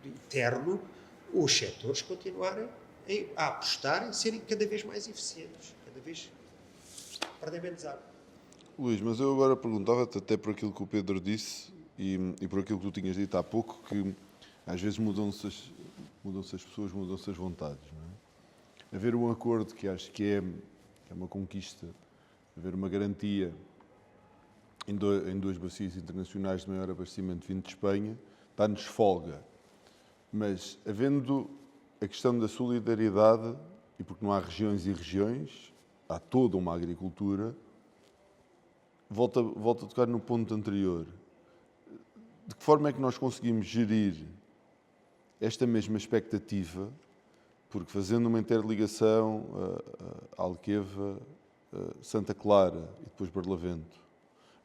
interno, os setores continuarem a apostar em serem cada vez mais eficientes, cada vez perder menos água. Luís, mas eu agora perguntava-te, até por aquilo que o Pedro disse e por aquilo que tu tinhas dito há pouco, que às vezes mudam-se as pessoas, mudam-se as vontades. Não é? Haver um acordo que acho que é uma conquista, haver uma garantia em duas bacias internacionais de maior abastecimento vindo de Espanha, dá-nos folga. Mas, havendo a questão da solidariedade, e porque não há regiões e regiões, há toda uma agricultura, volta a tocar no ponto anterior. De que forma é que nós conseguimos gerir esta mesma expectativa, porque fazendo uma interligação Alqueva, Santa Clara e depois Barlavento,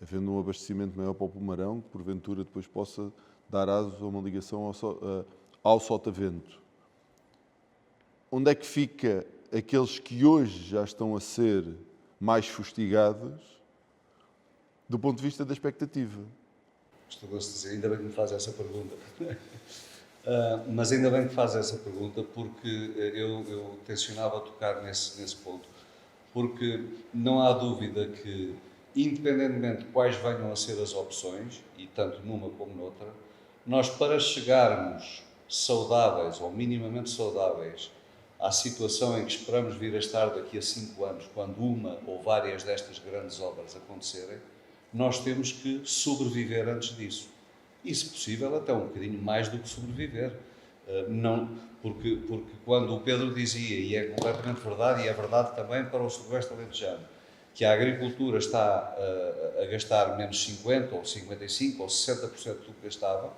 havendo um abastecimento maior para o Pomarão, que porventura depois possa dar aso a uma ligação ao Sotavento. Onde é que fica aqueles que hoje já estão a ser mais fustigados do ponto de vista da expectativa? Estou a dizer, ainda bem que me faz essa pergunta. Mas ainda bem que faz essa pergunta, porque eu tencionava tocar nesse ponto. Porque não há dúvida que, independentemente de quais venham a ser as opções, e tanto numa como noutra, nós, para chegarmos saudáveis ou minimamente saudáveis à situação em que esperamos vir a estar daqui a 5 anos, quando uma ou várias destas grandes obras acontecerem, nós temos que sobreviver antes disso. E, se possível, até um bocadinho mais do que sobreviver. Porque quando o Pedro dizia, e é completamente verdade, e é verdade também para o Sudoeste Alentejano, que a agricultura está a gastar menos 50%, ou 55%, ou 60% do que gastava,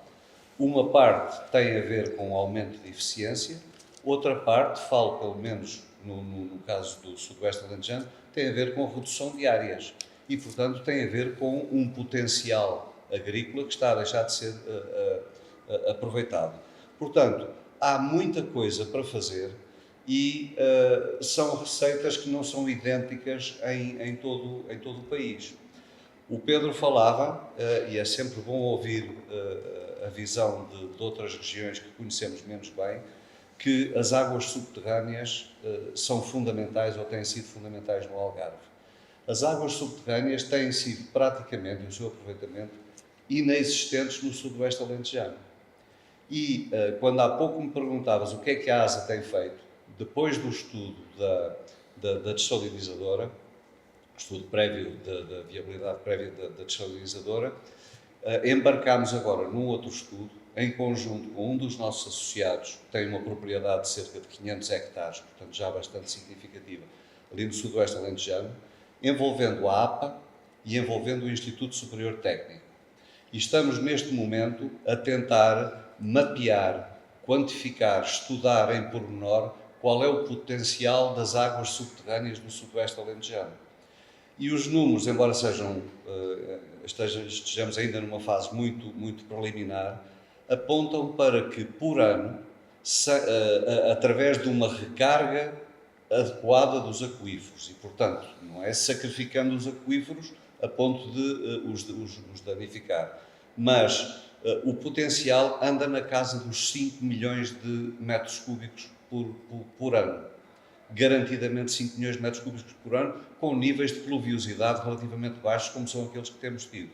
uma parte tem a ver com o aumento de eficiência, outra parte, falo pelo menos no caso do Sudoeste Alentejano, tem a ver com a redução de áreas e, portanto, tem a ver com um potencial agrícola que está a deixar de ser aproveitado. Portanto, há muita coisa para fazer e são receitas que não são idênticas em todo o país. O Pedro falava, e é sempre bom ouvir a visão de outras regiões que conhecemos menos bem, que as águas subterrâneas são fundamentais ou têm sido fundamentais no Algarve. As águas subterrâneas têm sido praticamente, o seu aproveitamento, inexistentes no Sudoeste Alentejano. E quando há pouco me perguntavas o que é que a ASA tem feito, depois do estudo da dessalinizadora, estudo prévio da viabilidade prévia da dessalinizadora, embarcámos agora num outro estudo, em conjunto com um dos nossos associados, que tem uma propriedade de cerca de 500 hectares, portanto já bastante significativa, ali no Sudoeste Alentejano, envolvendo a APA e envolvendo o Instituto Superior Técnico. E estamos neste momento a tentar mapear, quantificar, estudar em pormenor qual é o potencial das águas subterrâneas do sudoeste alentejano. E os números, embora estejamos ainda numa fase muito preliminar, apontam para que, por ano, através de uma recarga adequada dos aquíferos, e, portanto, não é sacrificando os aquíferos a ponto de os danificar, mas o potencial anda na casa dos 5 milhões de metros cúbicos por ano. Garantidamente 5 milhões de metros cúbicos por ano, com níveis de pluviosidade relativamente baixos, como são aqueles que temos tido.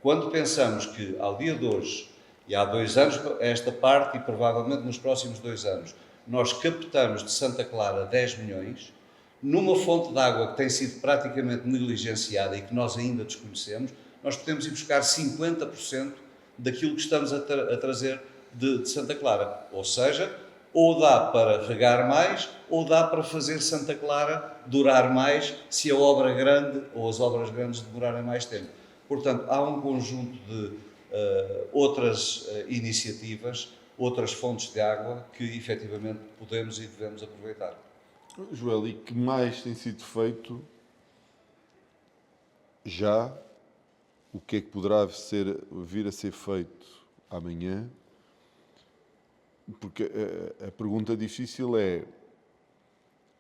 Quando pensamos que, ao dia de hoje, e há 2 anos esta parte, e provavelmente nos próximos 2 anos, nós captamos de Santa Clara 10 milhões, numa fonte de água que tem sido praticamente negligenciada e que nós ainda desconhecemos, nós podemos ir buscar 50% daquilo que estamos a trazer de Santa Clara. Ou seja, ou dá para regar mais, ou dá para fazer Santa Clara durar mais, se a obra grande ou as obras grandes demorarem mais tempo. Portanto, há um conjunto de outras iniciativas, outras fontes de água que efetivamente podemos e devemos aproveitar. Joel, e que mais tem sido feito já? O que é que poderá vir a ser feito amanhã? Porque a pergunta difícil é,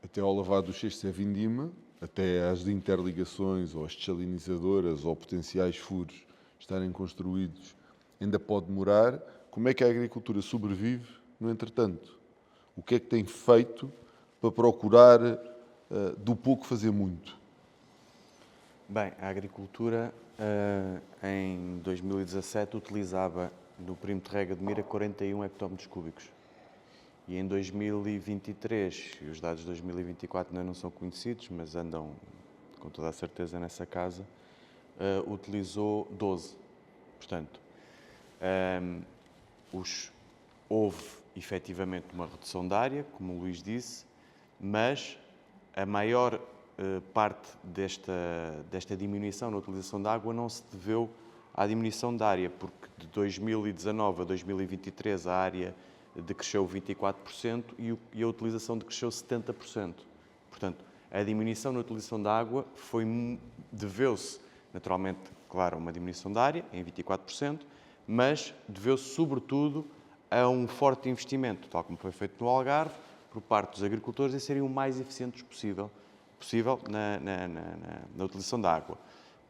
até ao lavar dos cestos é vindima, até às interligações ou as desalinizadoras ou potenciais furos estarem construídos, ainda pode demorar. Como é que a agricultura sobrevive no entretanto? O que é que tem feito para procurar do pouco fazer muito? Bem, a agricultura em 2017 utilizava no perímetro de rega de Mira 41 hectómetros cúbicos. E em 2023, e os dados de 2024 ainda não são conhecidos, mas andam com toda a certeza nessa casa, utilizou 12. Portanto, houve efetivamente uma redução de área, como o Luís disse, mas a maior parte desta diminuição na utilização de água não se deveu à diminuição da área, porque de 2019 a 2023 a área decresceu 24% e a utilização decresceu 70%. Portanto, a diminuição na utilização da água deveu-se, naturalmente, claro, a uma diminuição da área, em 24%, mas deveu-se, sobretudo, a um forte investimento, tal como foi feito no Algarve, por parte dos agricultores, em serem o mais eficientes possível na utilização da água.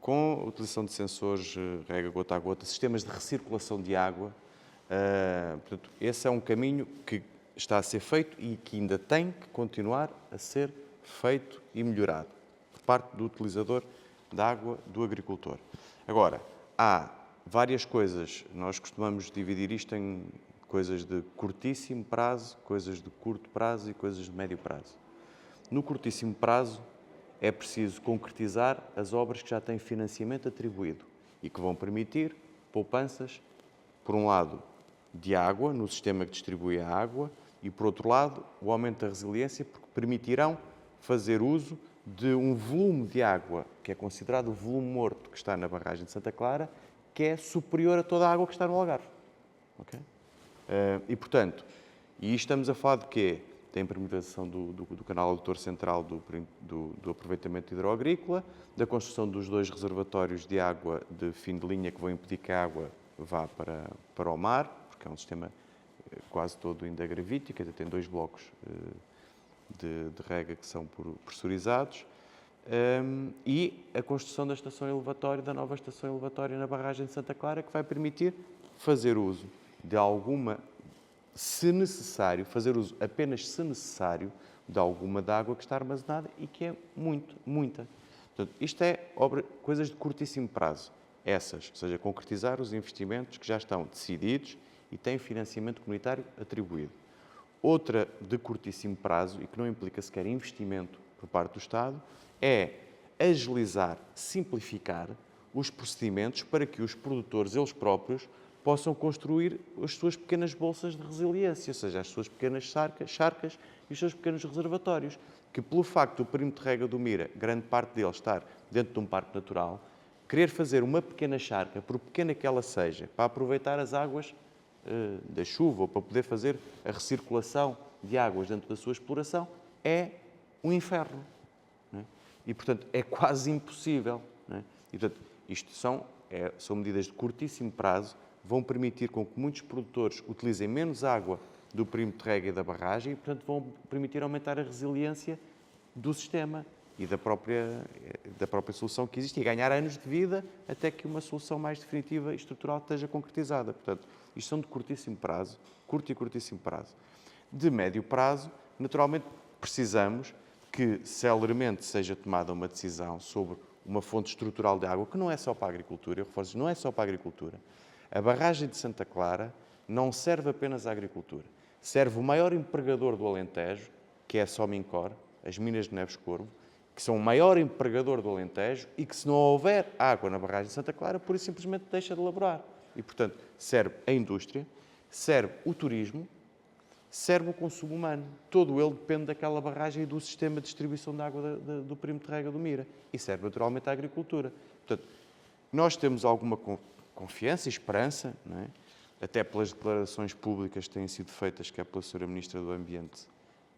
Com a utilização de sensores, rega gota a gota, sistemas de recirculação de água, portanto, esse é um caminho que está a ser feito e que ainda tem que continuar a ser feito e melhorado por parte do utilizador da água, do agricultor. Agora, há várias coisas, nós costumamos dividir isto em coisas de curtíssimo prazo, coisas de curto prazo e coisas de médio prazo. No curtíssimo prazo, é preciso concretizar as obras que já têm financiamento atribuído e que vão permitir poupanças, por um lado, de água, no sistema que distribui a água, e, por outro lado, o aumento da resiliência, porque permitirão fazer uso de um volume de água, que é considerado o volume morto que está na barragem de Santa Clara, que é superior a toda a água que está no Algarve. Okay? E, portanto, e estamos a falar de quê? Da implementação do canal adutor central do aproveitamento hidroagrícola, da construção dos 2 reservatórios de água de fim de linha que vão impedir que a água vá para o mar, porque é um sistema quase todo ainda gravítico, ainda tem 2 blocos de rega que são pressurizados, e a construção da estação elevatória, da nova estação elevatória na barragem de Santa Clara, que vai permitir fazer uso de alguma, se necessário, fazer uso apenas se necessário, de alguma da água que está armazenada e que é muita. Portanto, isto é coisas de curtíssimo prazo. Essas, ou seja, concretizar os investimentos que já estão decididos e têm financiamento comunitário atribuído. Outra de curtíssimo prazo, e que não implica sequer investimento por parte do Estado, é agilizar, simplificar os procedimentos para que os produtores, eles próprios, possam construir as suas pequenas bolsas de resiliência, ou seja, as suas pequenas charcas e os seus pequenos reservatórios, que pelo facto do perímetro de rega do Mira, grande parte deles estar dentro de um parque natural, querer fazer uma pequena charca, por pequena que ela seja, para aproveitar as águas da chuva ou para poder fazer a recirculação de águas dentro da sua exploração, é um inferno. Não é? E, portanto, é quase impossível. Não é? E, portanto, isto são medidas de curtíssimo prazo, vão permitir com que muitos produtores utilizem menos água do perímetro de rega e da barragem e, portanto, vão permitir aumentar a resiliência do sistema e da própria solução que existe e ganhar anos de vida até que uma solução mais definitiva e estrutural esteja concretizada. Portanto, isto são de curtíssimo prazo, curto e curtíssimo prazo. De médio prazo, naturalmente, precisamos que celeremente seja tomada uma decisão sobre uma fonte estrutural de água, que não é só para a agricultura, eu reforço, não é só para a agricultura. A barragem de Santa Clara não serve apenas à agricultura. Serve o maior empregador do Alentejo, que é a Somincor, as Minas de Neves Corvo, que são o maior empregador do Alentejo e que, se não houver água na barragem de Santa Clara, pura e simplesmente deixa de elaborar. E, portanto, serve a indústria, serve o turismo, serve o consumo humano. Todo ele depende daquela barragem e do sistema de distribuição de água do perímetro de rega do Mira. E serve naturalmente à agricultura. Portanto, nós temos alguma confiança e esperança, não é? Até pelas declarações públicas que têm sido feitas, quer pela Sra. Ministra do Ambiente,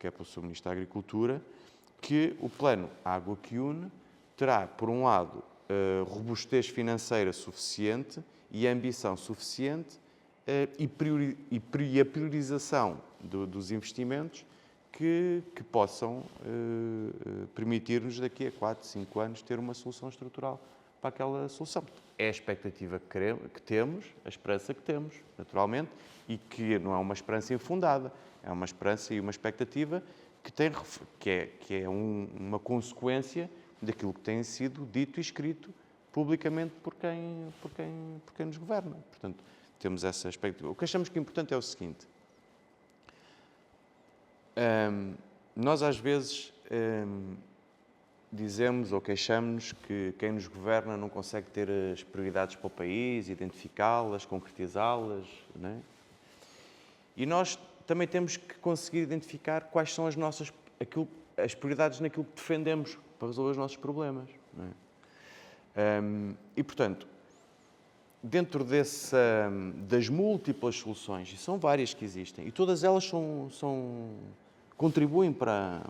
quer pelo Sr. Ministro da Agricultura, que o plano Água que Une terá, por um lado, robustez financeira suficiente e ambição suficiente e a priorização dos investimentos que possam permitir-nos, daqui a 4, 5 anos, ter uma solução estrutural para aquela solução. É a expectativa que temos, a esperança que temos, naturalmente, e que não é uma esperança infundada, é uma esperança e uma expectativa que é uma consequência daquilo que tem sido dito e escrito publicamente por quem nos governa. Portanto, temos essa expectativa. O que achamos que é importante é o seguinte. Nós, às vezes, dizemos ou queixamos que quem nos governa não consegue ter as prioridades para o país, identificá-las, concretizá-las, não é? E nós também temos que conseguir identificar quais são as prioridades naquilo que defendemos para resolver os nossos problemas, não é? E, portanto, dentro das múltiplas soluções, e são várias que existem, e todas elas contribuem para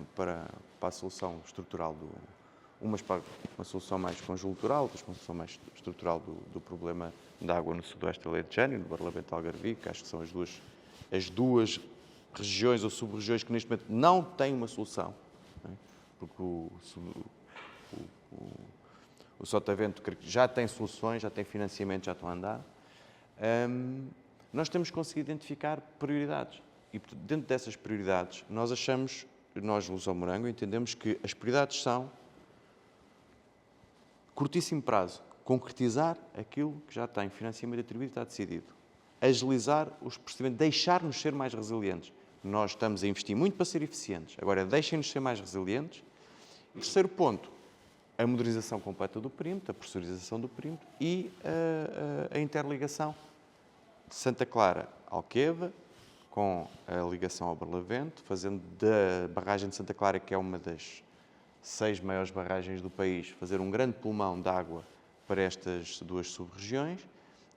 a solução estrutural, umas para uma solução mais conjuntural, outras para uma solução mais estrutural do problema da água no sudoeste alentejano e no Barlavento Algarvio, que acho que são as duas regiões ou sub-regiões que neste momento não têm uma solução, não é? Porque o Sotavento já tem soluções, já tem financiamento, já estão a andar. Nós temos que conseguir identificar prioridades. E dentro dessas prioridades, nós, Luz ao Morango, entendemos que as prioridades são curtíssimo prazo, concretizar aquilo que já tem financiamento atribuído e está decidido. Agilizar os procedimentos, deixar-nos ser mais resilientes. Nós estamos a investir muito para ser eficientes. Agora, deixem-nos ser mais resilientes. E terceiro ponto, a modernização completa do perímetro, a pressurização do perímetro e a interligação de Santa Clara a Alqueva, com a ligação ao Barlavento, fazendo da barragem de Santa Clara, que é uma das 6 maiores barragens do país, fazer um grande pulmão de água para estas duas sub-regiões.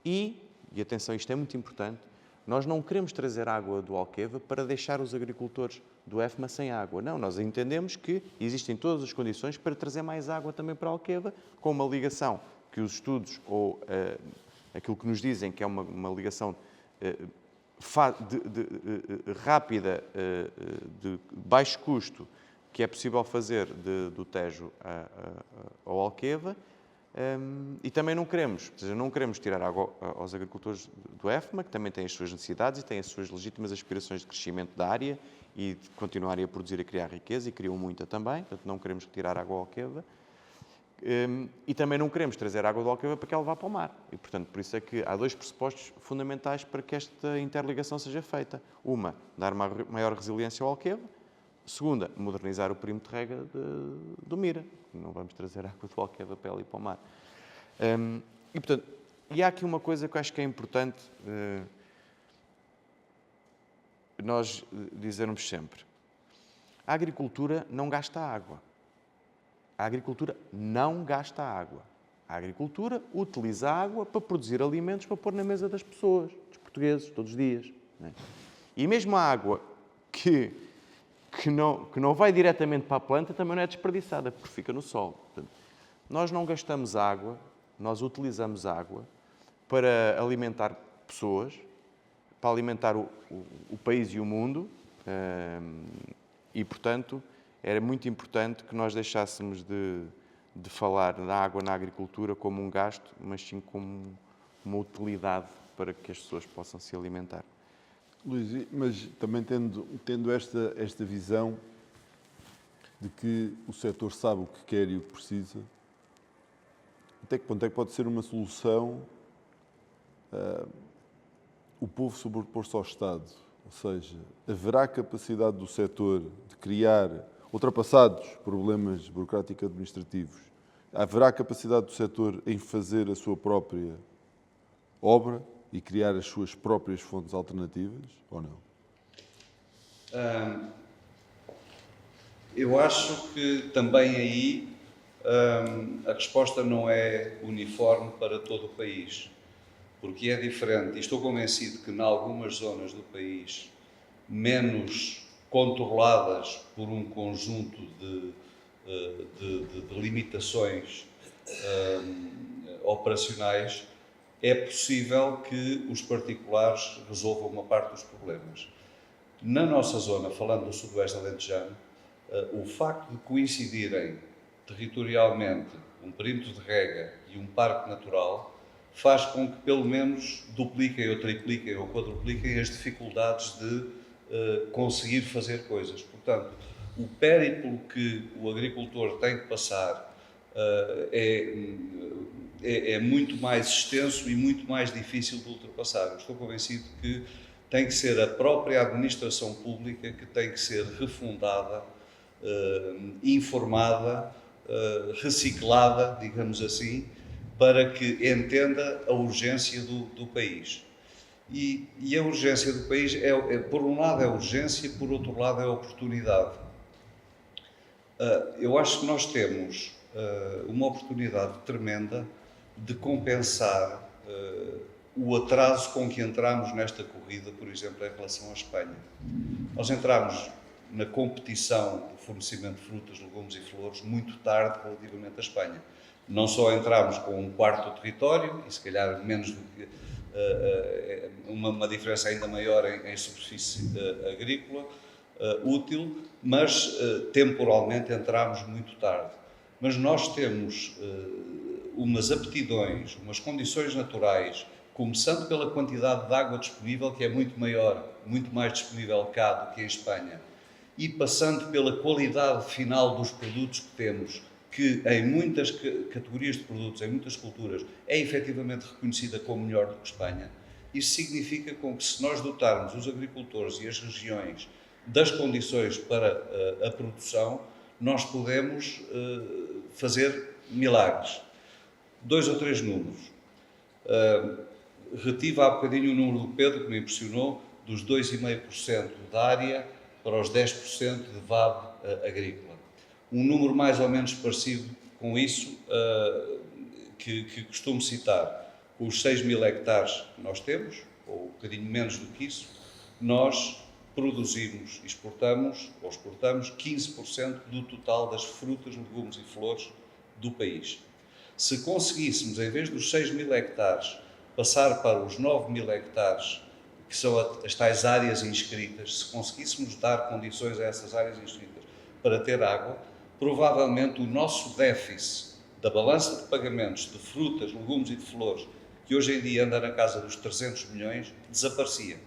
E atenção, isto é muito importante, nós não queremos trazer água do Alqueva para deixar os agricultores do EFMA sem água. Não, nós entendemos que existem todas as condições para trazer mais água também para a Alqueva, com uma ligação que os estudos ou aquilo que nos dizem que é uma ligação rápida, de baixo custo, que é possível fazer do Tejo ao Alqueva. E também não queremos tirar água aos agricultores do EFMA, que também têm as suas necessidades e têm as suas legítimas aspirações de crescimento da área e de continuarem a produzir e a criar riqueza, e criam muita também, portanto não queremos tirar água ao Alqueva. E também não queremos trazer água do Alqueva para que ela vá para o mar. E, portanto, por isso é que há 2 pressupostos fundamentais para que esta interligação seja feita. Uma, dar uma maior resiliência ao Alqueva. Segunda, modernizar o perímetro de rega do Mira. Não vamos trazer água do Alqueva para ela ir para o mar. E, portanto, há aqui uma coisa que eu acho que é importante nós dizermos sempre. A agricultura não gasta água. A agricultura não gasta água. A agricultura utiliza a água para produzir alimentos para pôr na mesa das pessoas, dos portugueses, todos os dias. Não é? E mesmo a água que não vai diretamente para a planta também não é desperdiçada, porque fica no solo. Portanto, nós não gastamos água, nós utilizamos água para alimentar pessoas, para alimentar o país e o mundo, e, portanto, era muito importante que nós deixássemos de falar da água na agricultura como um gasto, mas sim como uma utilidade para que as pessoas possam se alimentar. Luís, mas também tendo esta visão de que o setor sabe o que quer e o que precisa, até que ponto é que pode ser uma solução o povo sobrepor-se ao Estado? Ou seja, haverá capacidade do setor de criar, ultrapassados problemas burocrático-administrativos, haverá capacidade do setor em fazer a sua própria obra e criar as suas próprias fontes alternativas, ou não? Eu acho que também aí a resposta não é uniforme para todo o país, porque é diferente. E estou convencido que, em algumas zonas do país, menos controladas por um conjunto de limitações operacionais, é possível que os particulares resolvam uma parte dos problemas. Na nossa zona, falando do Sudoeste Alentejano, o facto de coincidirem territorialmente um perímetro de rega e um parque natural faz com que pelo menos dupliquem ou tripliquem ou quadrupliquem as dificuldades de conseguir fazer coisas. Portanto, o périplo que o agricultor tem que passar é muito mais extenso e muito mais difícil de ultrapassar. Eu estou convencido que tem que ser a própria administração pública que tem que ser refundada, informada, reciclada, digamos assim, para que entenda a urgência do país. E a urgência do país, por um lado é urgência, por outro lado é oportunidade. Eu acho que nós temos uma oportunidade tremenda de compensar o atraso com que entramos nesta corrida, por exemplo, em relação à Espanha. Nós entramos na competição do fornecimento de frutas, legumes e flores muito tarde relativamente à Espanha. Não só entramos com um quarto do território, e se calhar menos do que uma diferença ainda maior em superfície agrícola útil, mas temporalmente entramos muito tarde. Mas nós temos umas aptidões, umas condições naturais, começando pela quantidade de água disponível, que é muito maior, muito mais disponível cá do que em Espanha, e passando pela qualidade final dos produtos que temos, que em muitas categorias de produtos, em muitas culturas, é efetivamente reconhecida como melhor do que Espanha. Isso significa que se nós dotarmos os agricultores e as regiões das condições para a produção, nós podemos fazer milagres. 2 ou 3 números. Retive há bocadinho o número do Pedro, que me impressionou, dos 2,5% da área para os 10% de VAB agrícola. Um número mais ou menos parecido com isso, que costumo citar, os 6.000 hectares que nós temos, ou um bocadinho menos do que isso, nós produzimos, exportamos 15% do total das frutas, legumes e flores do país. Se conseguíssemos, em vez dos 6.000 hectares, passar para os 9.000 hectares, que são as tais áreas inscritas, se conseguíssemos dar condições a essas áreas inscritas para ter água, provavelmente o nosso déficit da balança de pagamentos de frutas, legumes e de flores, que hoje em dia anda na casa dos 300 milhões, desaparecia.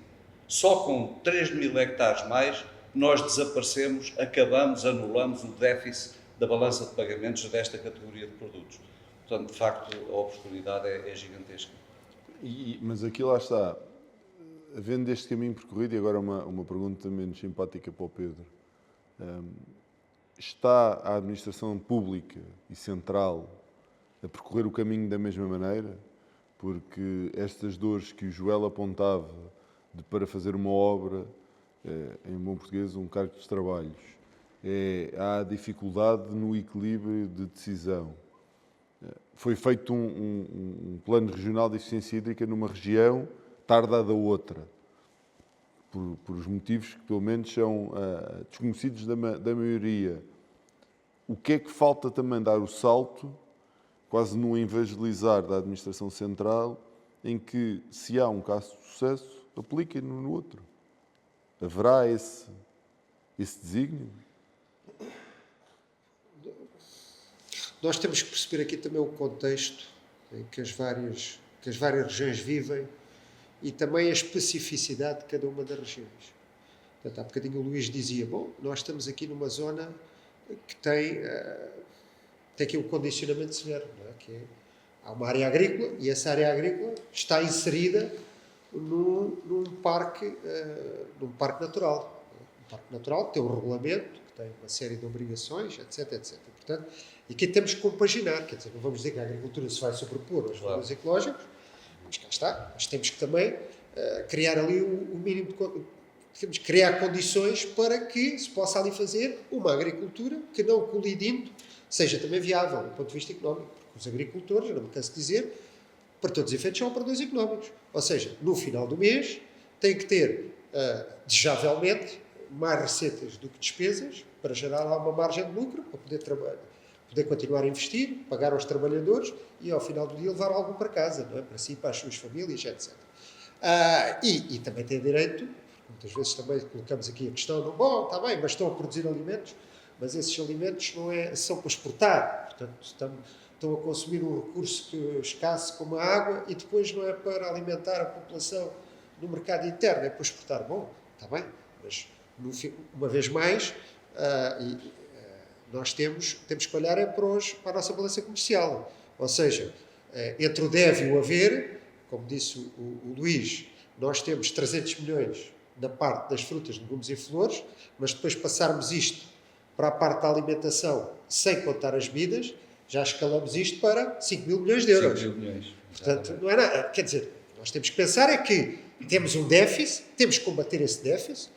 Só com 3.000 hectares mais, nós desaparecemos, acabamos, anulamos o déficit da balança de pagamentos desta categoria de produtos. Portanto, de facto, a oportunidade é gigantesca. Mas aqui lá está, havendo este caminho percorrido, e agora uma pergunta menos simpática para o Pedro, está a administração pública e central a percorrer o caminho da mesma maneira? Porque estas dores que o Joel apontava para fazer uma obra, em bom português, um cargo de trabalhos, há dificuldade no equilíbrio de decisão. foi feito um plano regional de eficiência hídrica numa região, tarda da outra, por os motivos que pelo menos são desconhecidos da maioria. O que é que falta também dar o salto, quase no evangelizar da administração central, em que, se há um caso de sucesso, apliquem-no no outro? Haverá esse desígnio? Nós temos que perceber aqui também o contexto em que as várias regiões vivem e também a especificidade de cada uma das regiões. Portanto, há bocadinho o Luís dizia, bom, nós estamos aqui numa zona que tem aqui um condicionamento severo, não é? Há uma área agrícola e essa área agrícola está inserida num parque natural. Um parque natural que tem um regulamento, que tem uma série de obrigações, etc, etc. Portanto, e aqui temos que compaginar, quer dizer, não vamos dizer que a agricultura se vai sobrepor aos valores ecológicos, mas cá está, mas temos que também criar ali o mínimo de... Temos que criar condições para que se possa ali fazer uma agricultura que, não colidindo, seja também viável do ponto de vista económico. Porque os agricultores, não me canso de dizer, para todos os efeitos, são operadores económicos. Ou seja, no final do mês, têm que ter, desejavelmente, mais receitas do que despesas para gerar lá uma margem de lucro, para poder trabalhar, poder continuar a investir, pagar aos trabalhadores e, ao final do dia, levar algo para casa, não é? Para si, para as suas famílias, etc. E também tem direito, muitas vezes também colocamos aqui a questão, não, bom, está bem, mas estão a produzir alimentos, mas esses alimentos são para exportar, portanto, estão a consumir um recurso escasso como a água e depois não é para alimentar a população no mercado interno, é para exportar. Bom, está bem, mas uma vez mais, nós temos que olhar para a nossa balança comercial, ou seja, entre o deve e o haver, como disse o Luís, nós temos 300 milhões na parte das frutas, legumes e flores, mas depois passarmos isto para a parte da alimentação, sem contar as bebidas, já escalamos isto para 5 mil milhões de euros. 5 mil milhões. Portanto, não é nada. Quer dizer, nós temos que pensar é que temos um déficit, temos que combater esse déficit,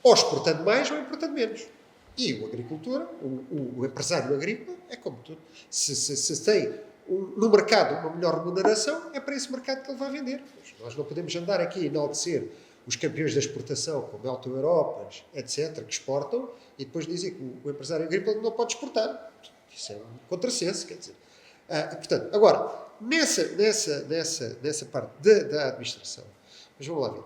ou exportando mais ou importando menos. E o agricultor, o empresário agrícola, é como tudo. Se tem no mercado uma melhor remuneração, é para esse mercado que ele vai vender. Nós não podemos andar aqui a enaltecer os campeões da exportação, como Alto Europas, etc., que exportam, e depois dizem que o empresário agrícola não pode exportar. Isso é um contrassenso, quer dizer. Portanto, agora, nessa parte da administração, mas vamos lá ver.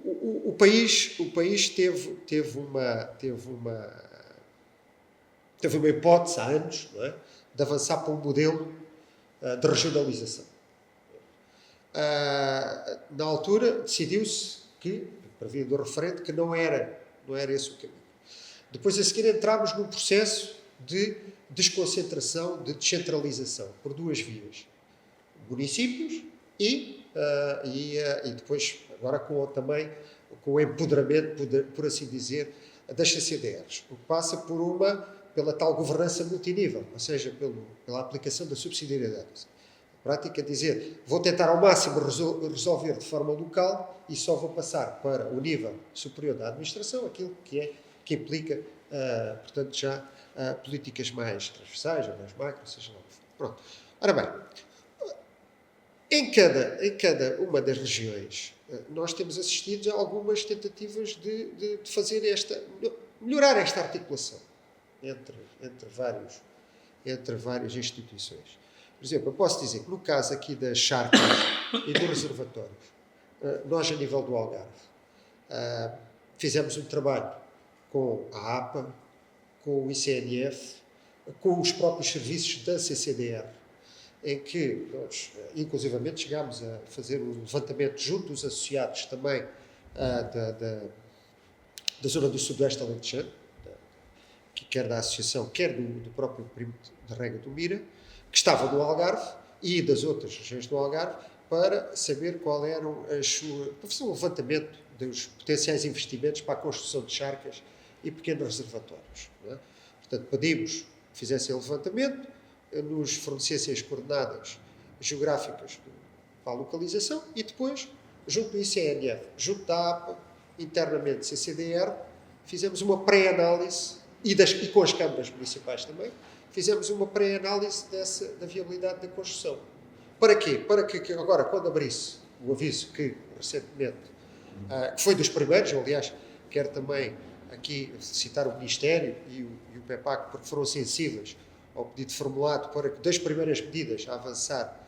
O país teve uma hipótese há anos, não é, de avançar para um modelo de regionalização. Na altura decidiu-se que, para via do referendo, que não era esse o caminho. Depois a seguir entramos num processo de desconcentração, de descentralização, por duas vias. Municípios e depois, agora também com o empoderamento, por assim dizer, das CCDRs. O que passa pela tal governança multinível, ou seja, pela aplicação da subsidiariedade. Prática, dizer, vou tentar ao máximo resolver de forma local e só vou passar para o nível superior da administração aquilo que implica, portanto, já políticas mais transversais, ou mais macro, seja lá o que for. Pronto. Ora bem, em cada uma das regiões, nós temos assistido a algumas tentativas de fazer melhorar esta articulação entre várias instituições. Por exemplo, eu posso dizer que no caso aqui das charcas e dos reservatórios, nós a nível do Algarve fizemos um trabalho com a APA, com o ICNF, com os próprios serviços da CCDR, em que nós, inclusivamente, chegámos a fazer um levantamento junto dos associados também da zona do Sudoeste Alentejano, quer da associação, quer do próprio perímetro da Rega do Mira, que estava no Algarve e das outras regiões do Algarve, para saber qual eram para fazer um levantamento dos potenciais investimentos para a construção de charcas e pequenos reservatórios. Não é? Portanto, pedimos que fizessem o levantamento, nos fornecessem as coordenadas geográficas para a localização e depois, junto do ICNF, junto da APA, internamente CCDR, fizemos uma pré-análise e com as câmaras municipais também, fizemos uma pré-análise da viabilidade da construção. Para quê? Para que agora, quando abrisse o aviso que, recentemente, que foi dos primeiros, aliás, quero também aqui citar o Ministério e o PEPAC, porque foram sensíveis ao pedido formulado para que das primeiras medidas a avançar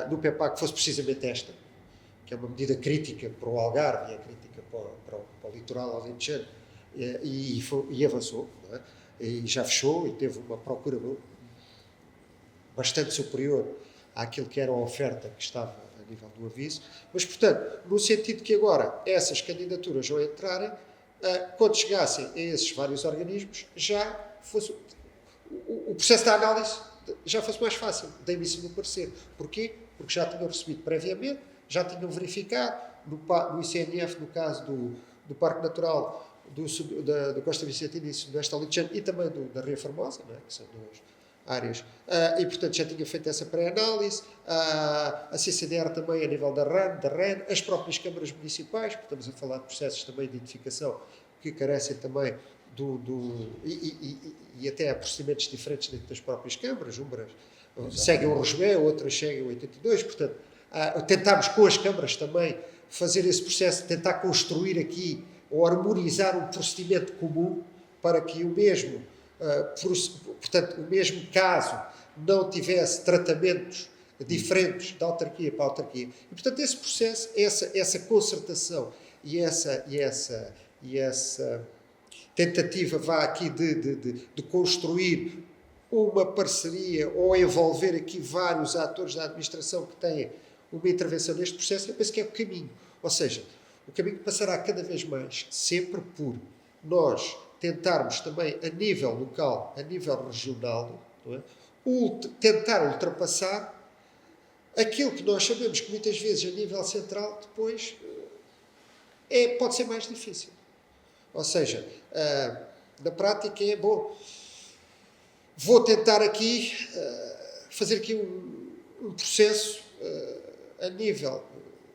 no PEPAC fosse precisamente esta, que é uma medida crítica para o Algarve e é crítica para o litoral alentejano, e avançou, não é? E já fechou e teve uma procura bastante superior àquilo que era a oferta que estava a nível do aviso, mas, portanto, no sentido que agora essas candidaturas vão entrarem, quando chegassem a esses vários organismos, já fosse o processo da análise já fosse mais fácil, da emissão do parecer. Porquê? Porque já tinham recebido previamente, já tinham verificado, no ICNF, no caso do Parque Natural da Costa Vicentina e Sudoeste Alentejano, e também da Ria Formosa, não é? Que são duas áreas, e portanto já tinha feito essa pré-análise, a CCDR também a nível da REN, as próprias câmaras municipais, porque estamos a falar de processos também de identificação que carecem também e até há procedimentos diferentes dentro das próprias câmaras, umas seguem o regime, outras seguem o 82, portanto tentámos com as câmaras também fazer esse processo, tentar construir aqui ou harmonizar um procedimento comum para que o mesmo caso não tivesse tratamentos diferentes de autarquia para autarquia. E, portanto, esse processo, essa concertação e essa tentativa aqui de construir uma parceria ou envolver aqui vários atores da administração que têm uma intervenção neste processo, eu penso que é o caminho. Ou seja, o caminho passará cada vez mais sempre por nós tentarmos também a nível local, a nível regional, não é? Tentar ultrapassar aquilo que nós sabemos que muitas vezes a nível central depois pode ser mais difícil. Ou seja, na prática bom, vou tentar aqui fazer aqui um processo a nível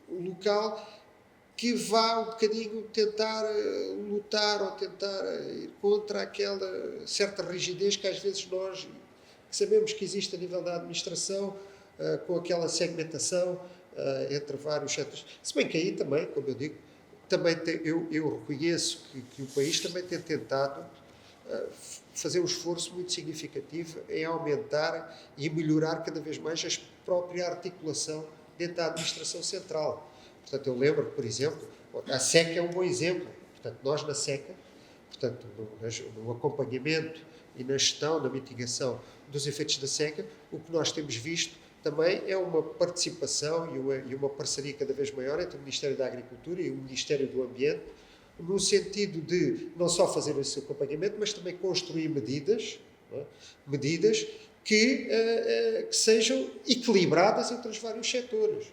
local que vá um bocadinho tentar lutar ou tentar ir contra aquela certa rigidez que às vezes nós sabemos que existe a nível da administração, com aquela segmentação entre vários setores. Se bem que aí também, como eu digo, também eu reconheço que o país também tem tentado fazer um esforço muito significativo em aumentar e melhorar cada vez mais a própria articulação dentro da administração central. Portanto, eu lembro que, por exemplo, a SECA é um bom exemplo. Portanto, nós na SECA, portanto, no acompanhamento e na gestão, na mitigação dos efeitos da seca, o que nós temos visto também é uma participação e uma parceria cada vez maior entre o Ministério da Agricultura e o Ministério do Ambiente, no sentido de não só fazer esse acompanhamento, mas também construir medidas, não é? Medidas que sejam equilibradas entre os vários setores.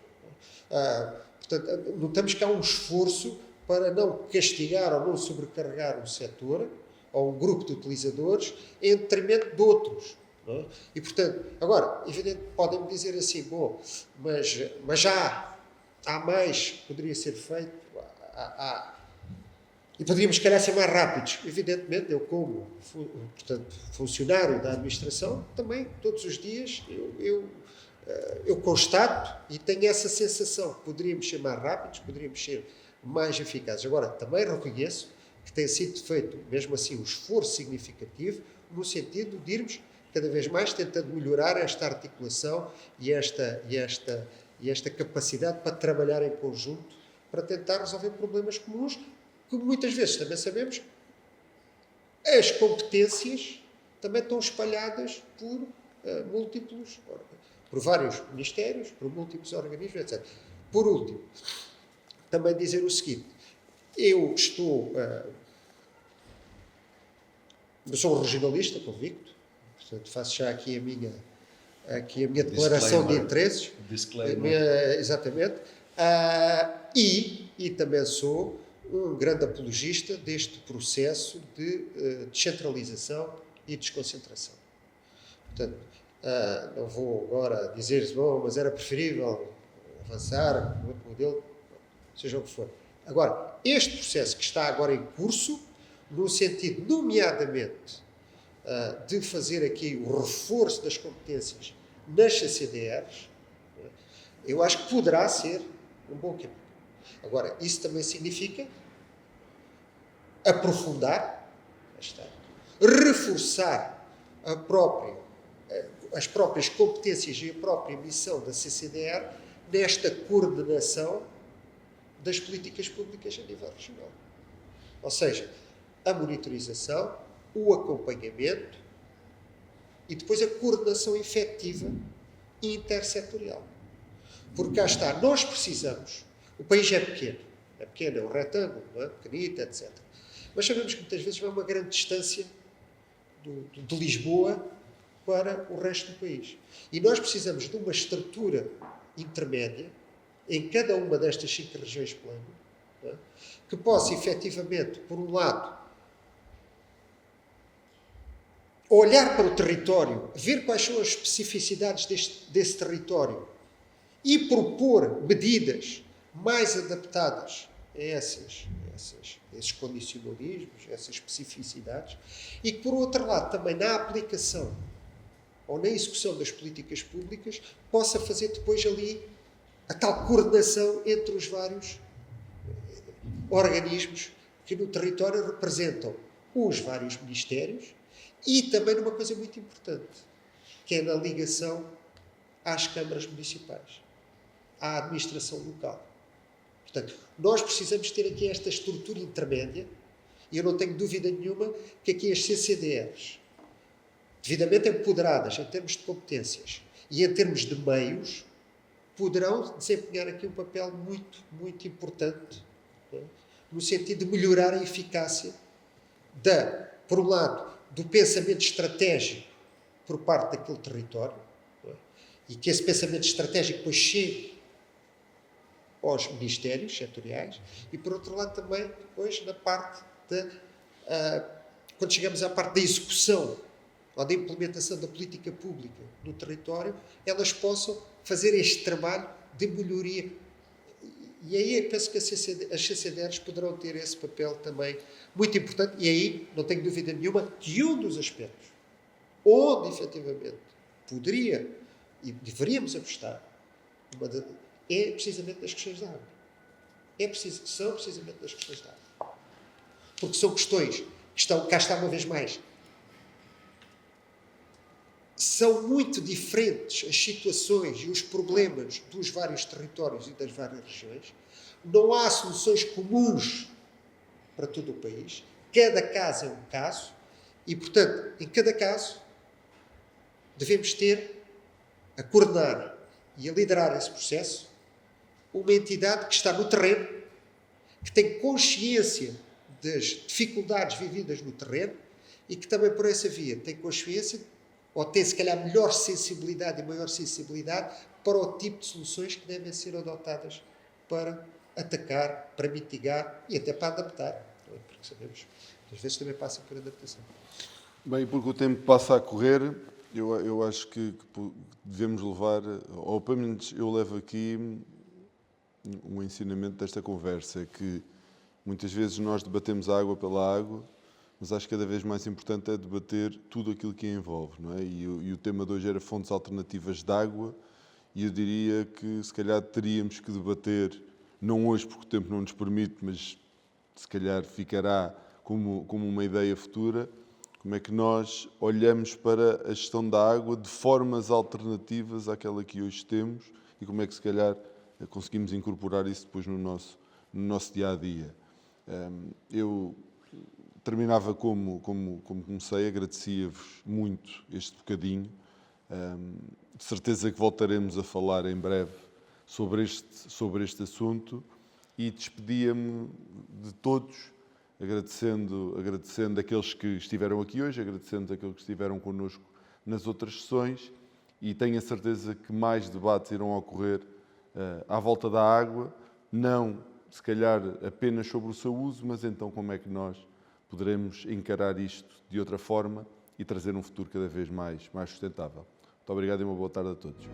Portanto, notamos que há um esforço para não castigar ou não sobrecarregar um setor ou um grupo de utilizadores em detrimento de outros. Não é? E, portanto, agora, evidente, podem-me dizer assim, bom, mas já há mais que poderia ser feito, e poderíamos, se calhar, ser mais rápidos. Evidentemente, eu como funcionário da administração, também, todos os dias, eu constato e tenho essa sensação que poderíamos ser mais rápidos, poderíamos ser mais eficazes. Agora, também reconheço que tem sido feito, mesmo assim, um esforço significativo no sentido de irmos cada vez mais tentando melhorar esta articulação e esta capacidade para trabalhar em conjunto para tentar resolver problemas comuns que muitas vezes também sabemos as competências também estão espalhadas por vários ministérios, por múltiplos organismos, etc. Por último, também dizer o seguinte, eu sou um regionalista convicto, portanto faço já aqui a minha declaração de interesses. Disclaimer. Exatamente. E também sou um grande apologista deste processo de descentralização e desconcentração. Portanto, não vou agora dizer, bom, mas era preferível avançar com outro modelo, seja o que for. Agora, este processo que está agora em curso, no sentido, nomeadamente, de fazer aqui o reforço das competências nas CCDRs, eu acho que poderá ser um bom caminho. Agora, isso também significa aprofundar, reforçar as próprias competências e a própria missão da CCDR nesta coordenação das políticas públicas a nível regional. Ou seja, a monitorização, o acompanhamento e depois a coordenação efetiva e intersetorial. Porque cá está, nós precisamos, o país é pequeno, é um retângulo, não é? Pequenito, etc. Mas sabemos que muitas vezes vai uma grande distância de Lisboa para o resto do país. E nós precisamos de uma estrutura intermédia em cada uma destas 5 regiões plano, não é? Que possa efetivamente, por um lado, olhar para o território, ver quais são as especificidades desse território e propor medidas mais adaptadas a esses condicionalismos, a essas especificidades, e que, por outro lado, também na aplicação ou na execução das políticas públicas, possa fazer depois ali a tal coordenação entre os vários organismos que no território representam os vários ministérios e também numa coisa muito importante, que é na ligação às câmaras municipais, à administração local. Portanto, nós precisamos ter aqui esta estrutura intermédia e eu não tenho dúvida nenhuma que aqui as CCDRs, devidamente empoderadas em termos de competências e em termos de meios, poderão desempenhar aqui um papel muito, muito importante, não é? No sentido de melhorar a eficácia por um lado, do pensamento estratégico por parte daquele território, não é? E que esse pensamento estratégico depois chegue aos ministérios setoriais e, por outro lado, também depois na parte quando chegamos à parte da execução ou da implementação da política pública no território, elas possam fazer este trabalho de melhoria. E aí eu penso que as CCDRs poderão ter esse papel também muito importante. E aí, não tenho dúvida nenhuma, que um dos aspectos onde, efetivamente, poderia e deveríamos apostar é precisamente nas questões da água. São precisamente nas questões da água. Porque são questões que cá está uma vez mais, são muito diferentes as situações e os problemas dos vários territórios e das várias regiões. Não há soluções comuns para todo o país. Cada caso é um caso e, portanto, em cada caso, devemos ter a coordenar e a liderar esse processo uma entidade que está no terreno, que tem consciência das dificuldades vividas no terreno e que também, por essa via, tem consciência ou tem, se calhar, melhor sensibilidade e maior sensibilidade para o tipo de soluções que devem ser adotadas para atacar, para mitigar e até para adaptar. Porque sabemos que às vezes também passa por adaptação. Bem, porque o tempo passa a correr, eu acho que devemos levar, ou pelo menos eu levo aqui um ensinamento desta conversa, é que muitas vezes nós debatemos a água pela água, mas acho que cada vez mais importante é debater tudo aquilo que a envolve, não é? E o tema de hoje era fontes alternativas de água, e eu diria que se calhar teríamos que debater, não hoje porque o tempo não nos permite, mas se calhar ficará como uma ideia futura, como é que nós olhamos para a gestão da água de formas alternativas àquela que hoje temos e como é que se calhar conseguimos incorporar isso depois no nosso dia-a-dia. Eu terminava como comecei, agradecia-vos muito este bocadinho. De certeza que voltaremos a falar em breve sobre este assunto e despedia-me de todos, agradecendo aqueles que estiveram aqui hoje, agradecendo aqueles que estiveram connosco nas outras sessões e tenho a certeza que mais debates irão ocorrer à volta da água, não se calhar apenas sobre o seu uso, mas então como é que nós poderemos encarar isto de outra forma e trazer um futuro cada vez mais sustentável. Muito obrigado e uma boa tarde a todos.